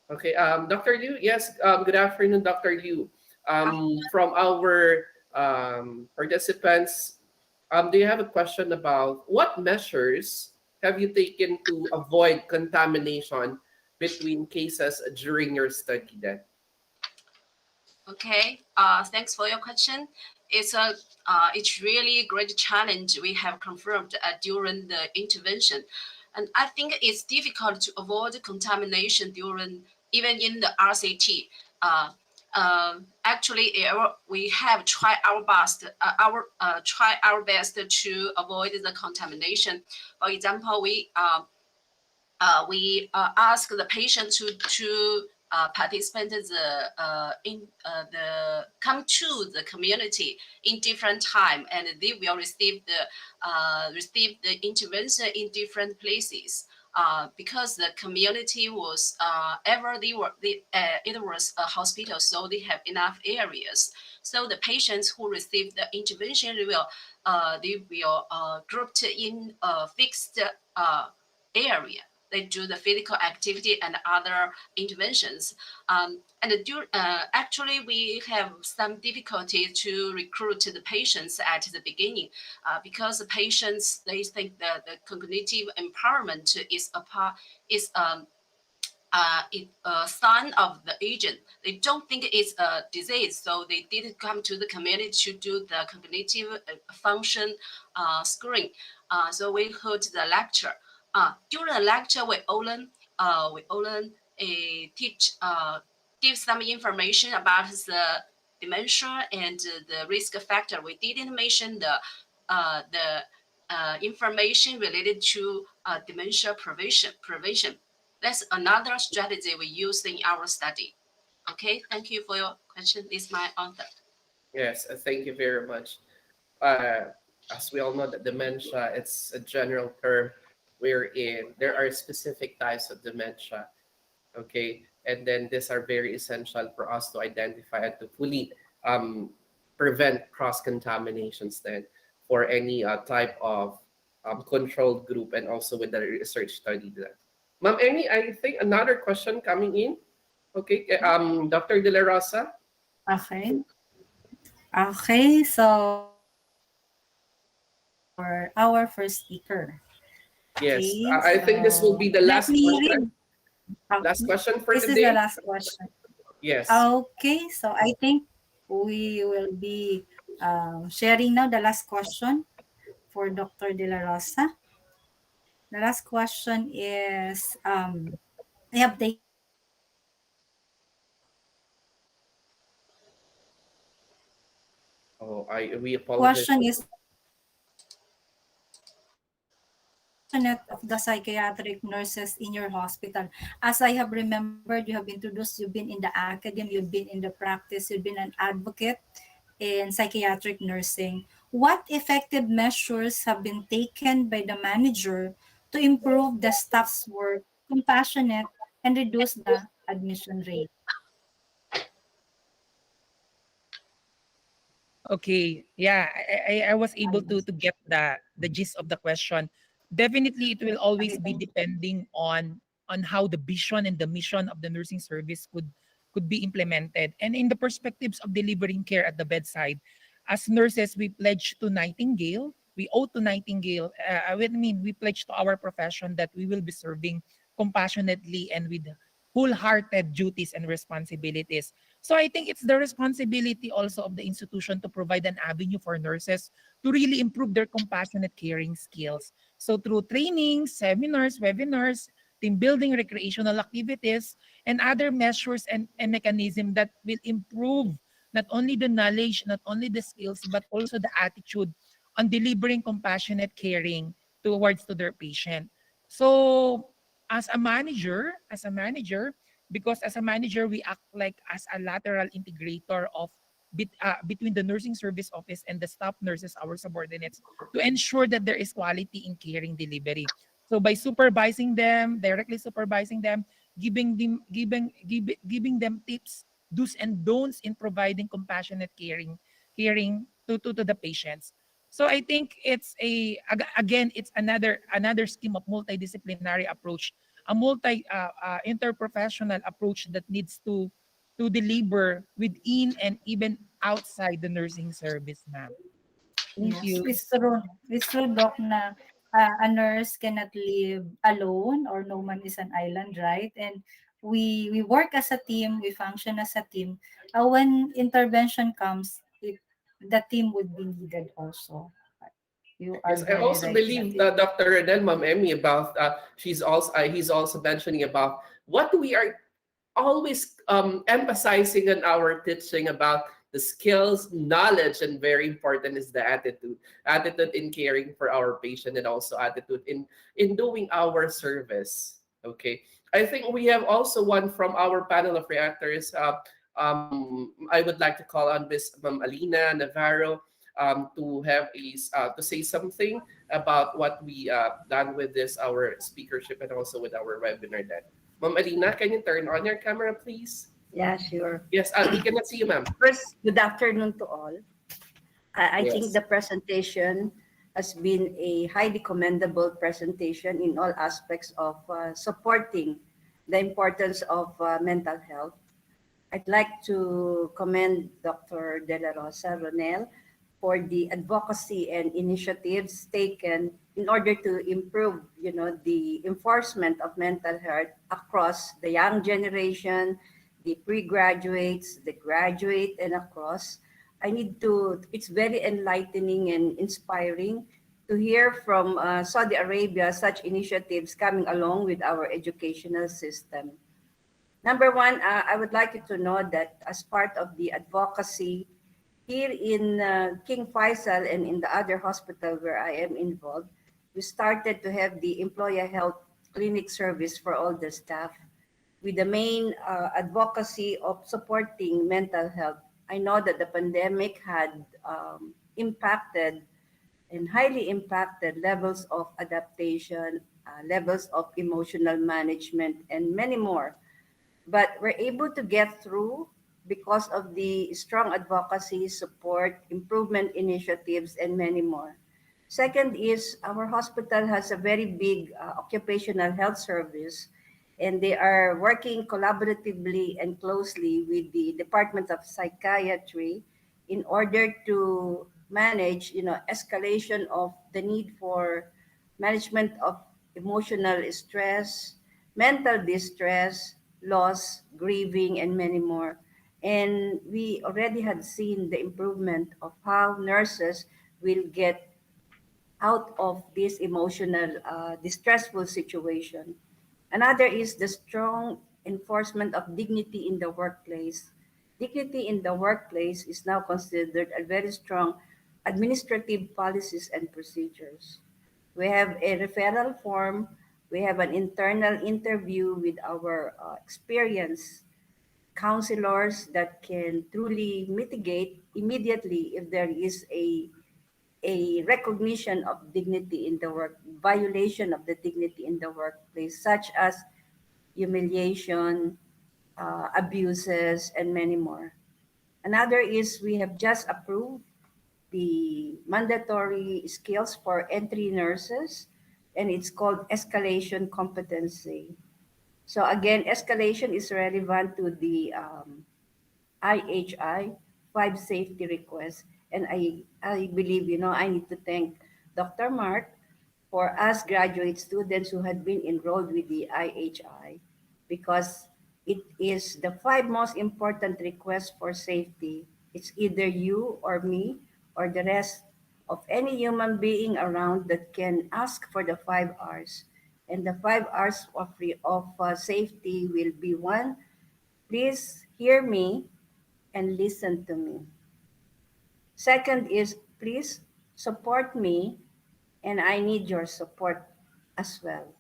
Okay, Dr. Liu, yes, good afternoon, Dr. Liu. From our participants, do you have a question about what measures have you taken to avoid contamination between cases during your study then? Okay, thanks for your question. It's really a great challenge we have confirmed during the intervention. And I think it's difficult to avoid contamination even in the RCT. Actually, we have tried our best to avoid the contamination. For example, we ask the patient to participate come to the community in different time, and they will receive the intervention in different places. Because the community was it was a hospital, so they have enough areas. So the patients who receive the intervention they will grouped in a fixed area. they do the physical activity and other interventions. Actually, we have some difficulty to recruit the patients at the beginning because the patients, they think that the cognitive empowerment is a sign of the agent. They don't think it's a disease, so they didn't come to the community to do the cognitive function screening. So we heard the lecture. During the lecture, we all teach give some information about the dementia and the risk factor. We didn't mention the information related to dementia prevention. That's another strategy we use in our study. Okay, thank you for your question. This is my answer. Yes, thank you very much. As we all know, that dementia, it's a general term wherein there are specific types of dementia. Okay, and then these are very essential for us to identify and to fully prevent cross contaminations then for any type of controlled group, and also with the research study that. Ma'am Amy, I think another question coming in. Okay, Dr. De La Rosa. Okay. Okay, so for our first speaker. Yes, Okay, I think this will be the let last me question. read. Last question for This is today. the last question. Yes. Okay, so I think we will be sharing now the last question for Dr. De La Rosa. The last question is, I have taken Oh, we apologize. question is of the psychiatric nurses in your hospital. As I have remembered, you have introduced, you've been in the academy, you've been in the practice, you've been an advocate in psychiatric nursing. What effective measures have been taken by the manager to improve the staff's work, compassionate, and reduce the admission rate? Okay, yeah, I was able to get the gist of the question. Definitely, it will always be depending on how the vision and the mission of the nursing service could be implemented, and in the perspectives of delivering care at the bedside. As nurses, we pledge to Nightingale. We owe to Nightingale. We pledge to our profession that we will be serving compassionately and with wholehearted duties and responsibilities. So I think it's the responsibility also of the institution to provide an avenue for nurses to really improve their compassionate caring skills. So through training, seminars, webinars, team building, recreational activities, and other measures and mechanisms that will improve not only the knowledge, not only the skills, but also the attitude on delivering compassionate caring towards to their patient. So as a manager, because as a manager, we act like as a lateral integrator of between the nursing service office and the staff nurses, our subordinates, to ensure that there is quality in caring delivery. So by supervising them, directly supervising them, giving them tips, do's and don'ts in providing compassionate caring to the patients. So I think it's another scheme of multidisciplinary approach, a interprofessional approach that needs to deliver within and even outside the nursing service, ma'am. Thank Yes, you. it's true, Doc, na a nurse cannot live alone, or no man is an island, right? And we work as a team, we function as a team. When intervention comes, the team would be needed also. You are Yes, I very also right. believe Dr. Redel, Ma'am Emmy, about he's also mentioning about what we are always emphasizing in our teaching about the skills, knowledge, and very important is the attitude in caring for our patient, and also attitude in doing our service. Okay, I think we have also one from our panel of reactors. I would like to call on Miss Ma'am Alina Navarro to say something about what we done with this our speakership and also with our webinar. Then, Ma'am Alina, can you turn on your camera, please? Yeah, sure. Yes, we cannot see you, ma'am. First, good afternoon to all. I think Yes. the presentation has been a highly commendable presentation in all aspects of supporting the importance of mental health. I'd like to commend Dr. De La Rosa Ronel for the advocacy and initiatives taken in order to improve, the enforcement of mental health across the young generation, the pre-graduates, the graduate, and across. It's very enlightening and inspiring to hear from Saudi Arabia such initiatives coming along with our educational system. Number one, I would like you to know that as part of the advocacy here in King Faisal and in the other hospital where I am involved, we started to have the employer health clinic service for all the staff with the main advocacy of supporting mental health. I know that the pandemic had impacted and highly impacted levels of adaptation, levels of emotional management, and many more. But we're able to get through because of the strong advocacy, support, improvement initiatives, and many more. Second is our hospital has a very big occupational health service, and they are working collaboratively and closely with the Department of Psychiatry in order to manage, escalation of the need for management of emotional stress, mental distress, loss, grieving, and many more. And we already had seen the improvement of how nurses will get out of this emotional, distressful situation. Another is the strong enforcement of dignity in the workplace. Dignity in the workplace is now considered a very strong administrative policies and procedures. We have a referral form. We have an internal interview with our experienced counselors that can truly mitigate immediately if there is a recognition of dignity in the work, violation of the dignity in the workplace, such as humiliation, abuses, and many more. Another is we have just approved the mandatory skills for entry nurses, and it's called escalation competency. So again, escalation is relevant to the IHI, five safety requests. And I believe, I need to thank Dr. Mark for us graduate students who had been enrolled with the IHI because it is the five most important requests for safety. It's either you or me or the rest of any human being around that can ask for the 5 R's. And the 5 R's of safety will be one, please hear me and listen to me. Second is please support me and I need your support as well.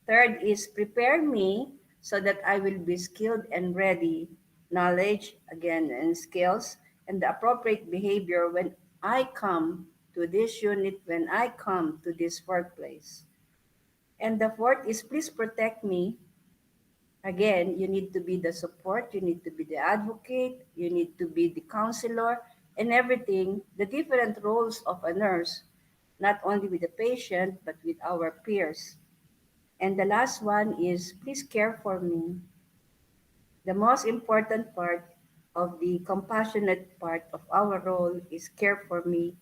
Third is prepare me so that I will be skilled and ready, knowledge again and skills and the appropriate behavior when I come to this unit, when I come to this workplace. And the fourth is please protect me. Again, you need to be the support, you need to be the advocate, you need to be the counselor, and everything, the different roles of a nurse, not only with the patient, but with our peers. And the last one is please care for me. The most important part of the compassionate part of our role is care for me.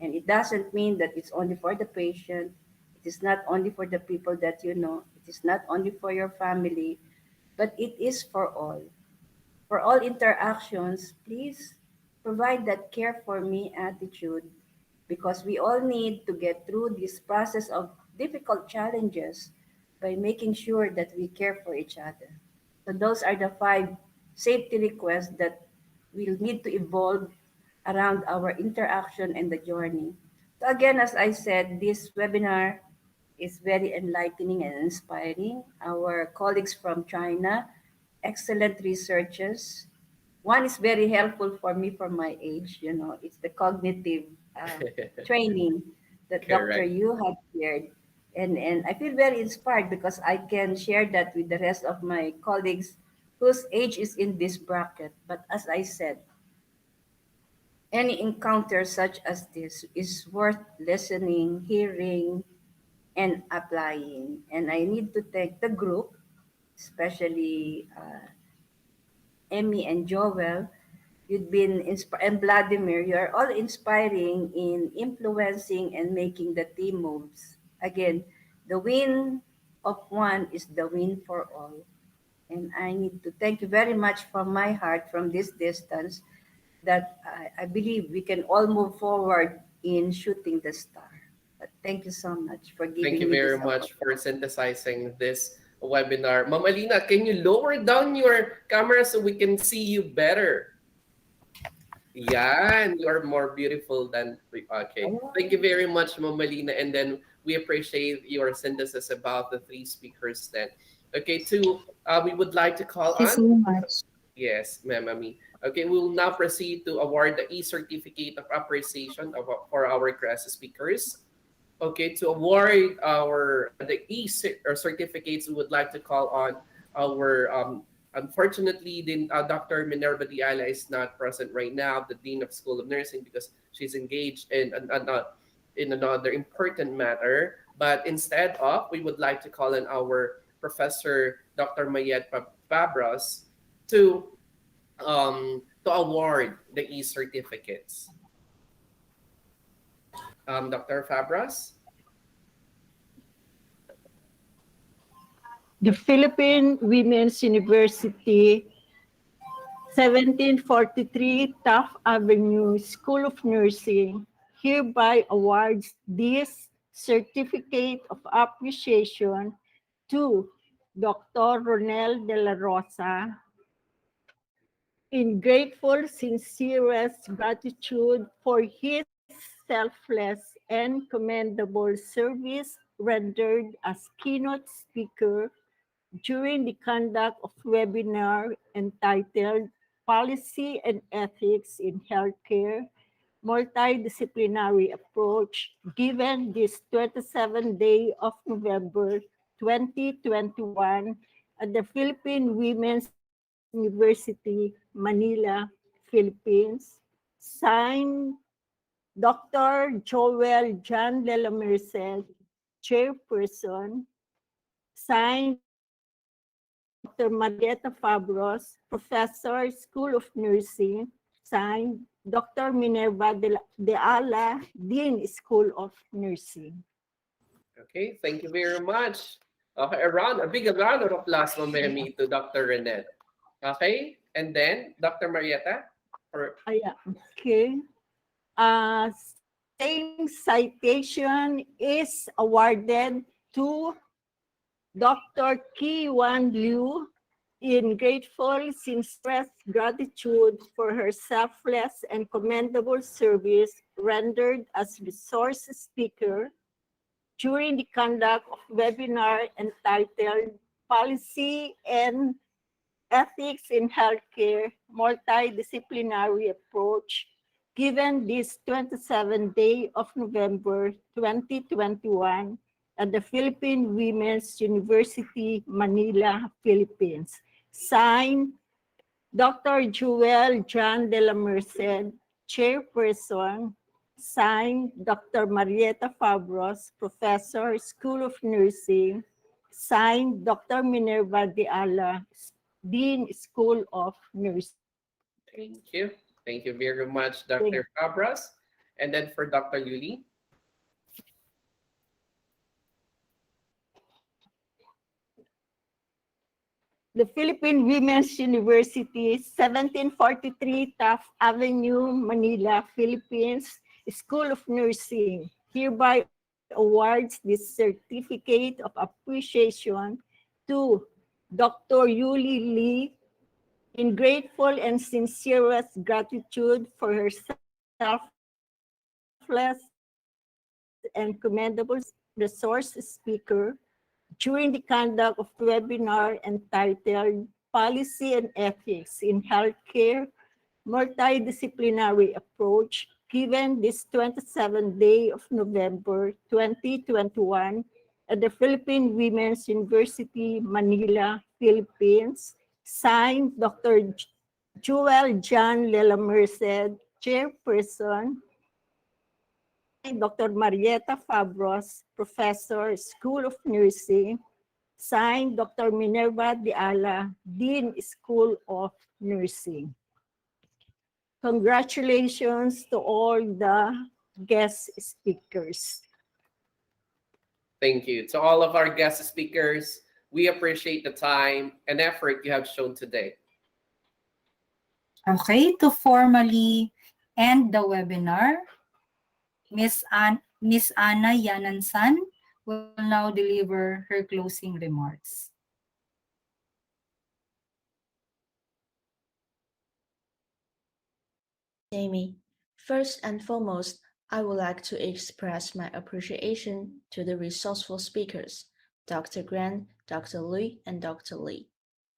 And it doesn't mean that it's only for the patient. It is not only for the people that you know. It is not only for your family, but it is for all. For all interactions, please provide that care for me attitude because we all need to get through this process of difficult challenges by making sure that we care for each other. So those are the five safety requests that will need to evolve around our interaction and the journey. So again, as I said, this webinar is very enlightening and inspiring. Our colleagues from China, excellent researchers. One is very helpful for me for my age, it's the cognitive training that Dr. Correct. Yu had shared. And I feel very inspired because I can share that with the rest of my colleagues whose age is in this bracket. But as I said, any encounter such as this is worth listening, hearing, and applying. And I need to thank the group, especially Emmy and Joel. You've been and Vladimir, you are all inspiring in influencing and making the team moves. Again, the win of one is the win for all. And I need to thank you very much from my heart from this distance that I believe we can all move forward in shooting the star. But thank you so much for Thank you giving me very this much opportunity. for synthesizing this webinar. Ma'am Alina, can you lower down your camera so we can see you better? Yan, you are more beautiful than okay. Thank you very much, Ma'am Alina. And then we appreciate your synthesis about the three speakers then. Okay, we would like to call Thank you on. so much. Yes, Ma'am Ami. Okay, we will now proceed to award the e-certificate of appreciation for our class speakers. Okay, to award the certificates, we would like to call on our unfortunately, Dr. Minerva Diala is not present right now, the Dean of School of Nursing, because she's engaged in another important matter. But instead of, we would like to call on our Professor Dr. Mayet Fabros to award the e-certificates. Dr. Fabros? The Philippine Women's University 1743 Taft Avenue School of Nursing hereby awards this certificate of appreciation to Dr. Ronel de la Rosa in grateful, sincerest gratitude for his selfless and commendable service rendered as keynote speaker during the conduct of webinar entitled Policy and Ethics in Healthcare, Multidisciplinary Approach, given this 27th day of November 2021 at the Philippine Women's University, Manila, Philippines. Signed, Dr. Joel John de la Merced, Chairperson. Signed, Dr. Marieta Fabros, Professor, School of Nursing. Signed, Dr. Minerva de Ala, Dean, School of Nursing. Okay, thank you very much. Okay, a big round of applause, Ma'am, to Dr. Renette. Okay, and then Dr. Marieta? Okay. Same citation is awarded to Dr. Ki Wan Liu in grateful, sincere gratitude for her selfless and commendable service rendered as resource speaker during the conduct of webinar entitled Policy and Ethics in Healthcare, Multidisciplinary Approach, given this 27th day of November 2021 at the Philippine Women's University, Manila, Philippines. Signed, Dr. Joel John de la Merced, Chairperson. Signed, Dr. Marieta Fabros, Professor, School of Nursing. Signed, Dr. Minerva de Ala, Dean, School of Nursing. Thank you. Thank you very much, Dr. Fabros. And then for Dr. Yuli. The Philippine Women's University, 1743 Taft Avenue, Manila, Philippines, School of Nursing, hereby awards this certificate of appreciation to Dr. Yuli Lee in grateful and sincerest gratitude for her selfless and commendable resource speaker during the conduct of webinar entitled Policy and Ethics in Healthcare, Multidisciplinary Approach, given this 27th day of November 2021 at the Philippine Women's University, Manila, Philippines. Signed, Dr. Joel John de la Merced, Chairperson, Dr. Marietta Fabros, Professor, School of Nursing. Signed, Dr. Minerva Diala, Dean, School of Nursing. Congratulations to all the guest speakers. Thank you. To all of our guest speakers, we appreciate the time and effort you have shown today. Okay, to formally end the webinar, Miss Anna Yanansan will now deliver her closing remarks. Amy, first and foremost, I would like to express my appreciation to the resourceful speakers, Dr. Grant, Dr. Lui, and Dr. Lee,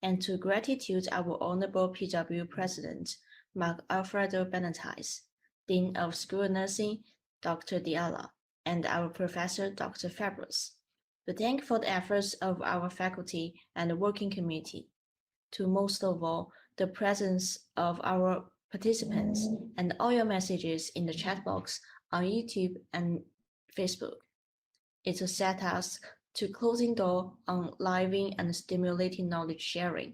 and to gratitude our Honorable PW President, Mark Alfredo Benitez, Dean of School of Nursing, Dr. Diala, and our Professor, Dr. Fabros. To thank for the efforts of our faculty and the working committee. To most of all, the presence of our participants and all your messages in the chat box on YouTube and Facebook. It's a set us to closing door on living and stimulating knowledge sharing,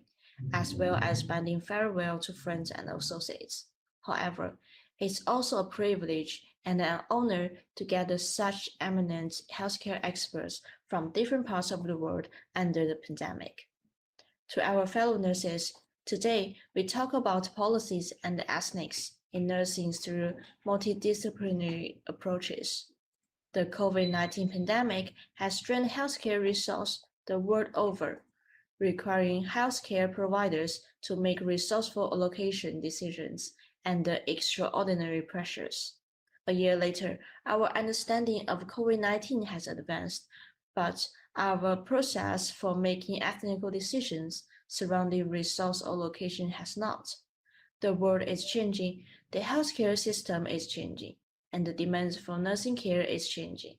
as well as bidding farewell to friends and associates. However, it's also a privilege and an honor to gather such eminent healthcare experts from different parts of the world under the pandemic. To our fellow nurses, today we talk about policies and ethics in nursing through multidisciplinary approaches. The COVID-19 pandemic has strained healthcare resources the world over, requiring healthcare providers to make resourceful allocation decisions under extraordinary pressures. A year later, our understanding of COVID-19 has advanced, but our process for making ethical decisions surrounding resource allocation has not. The world is changing, the healthcare system is changing, and the demands for nursing care is changing.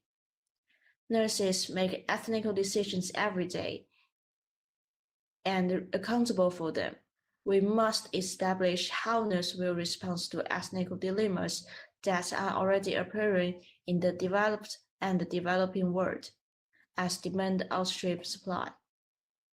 Nurses make ethical decisions every day and accountable for them. We must establish how nurses will respond to ethical dilemmas that are already appearing in the developed and the developing world, as demand outstrips supply.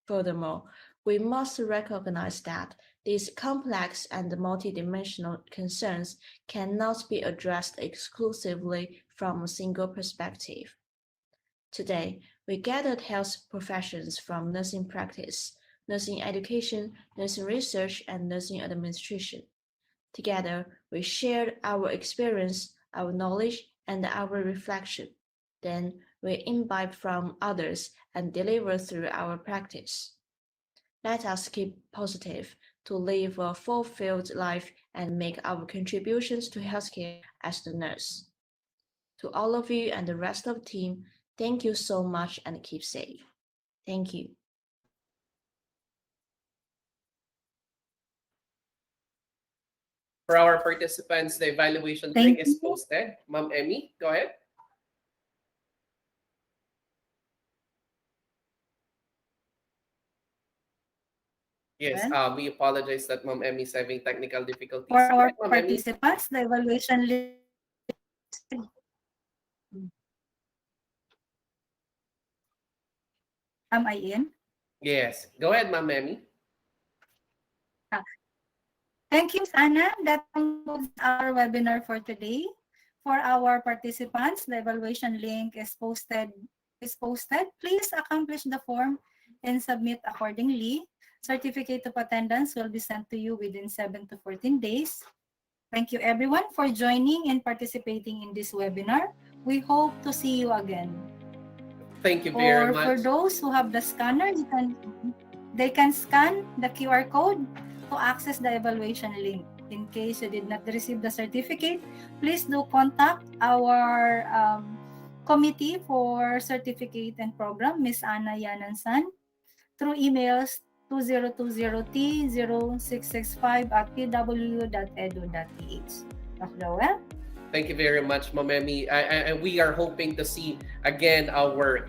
Furthermore, we must recognize that these complex and multidimensional concerns cannot be addressed exclusively from a single perspective. Today, we gathered health professions from nursing practice, nursing education, nursing research, and nursing administration. Together, we shared our experience, our knowledge, and our reflection. Then, we imbibe from others and deliver through our practice. Let us keep positive to live a fulfilled life and make our contributions to healthcare as the nurse. To all of you and the rest of the team, thank you so much and keep safe. Thank you. For our participants, the evaluation link is posted. Ma'am Emmy, go ahead. Yes, we apologize that Ma'am Emmy is having technical difficulties. For our participants, the evaluation link. Am I in? Yes, go ahead, Ma'am Emmy. Thank you, Anna. That concludes our webinar for today. For our participants, the evaluation link is posted. Please accomplish the form and submit accordingly. Certificate of attendance will be sent to you within 7 to 14 days. Thank you everyone for joining and participating in this webinar. We hope to see you again. Thank you very much. For those who have the scanner, they can scan the QR code to access the evaluation link. In case you did not receive the certificate, please do contact our committee for certificate and program, Ms. Anna Yanansan, through emails 2020-0665@pwu.edu.ph. Dr. Well? Thank you very much, Ma'am Emmy. And we are hoping to see again our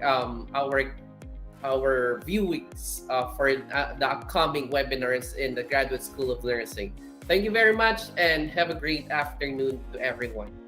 viewings for the upcoming webinars in the Graduate School of Nursing. Thank you very much and have a great afternoon to everyone.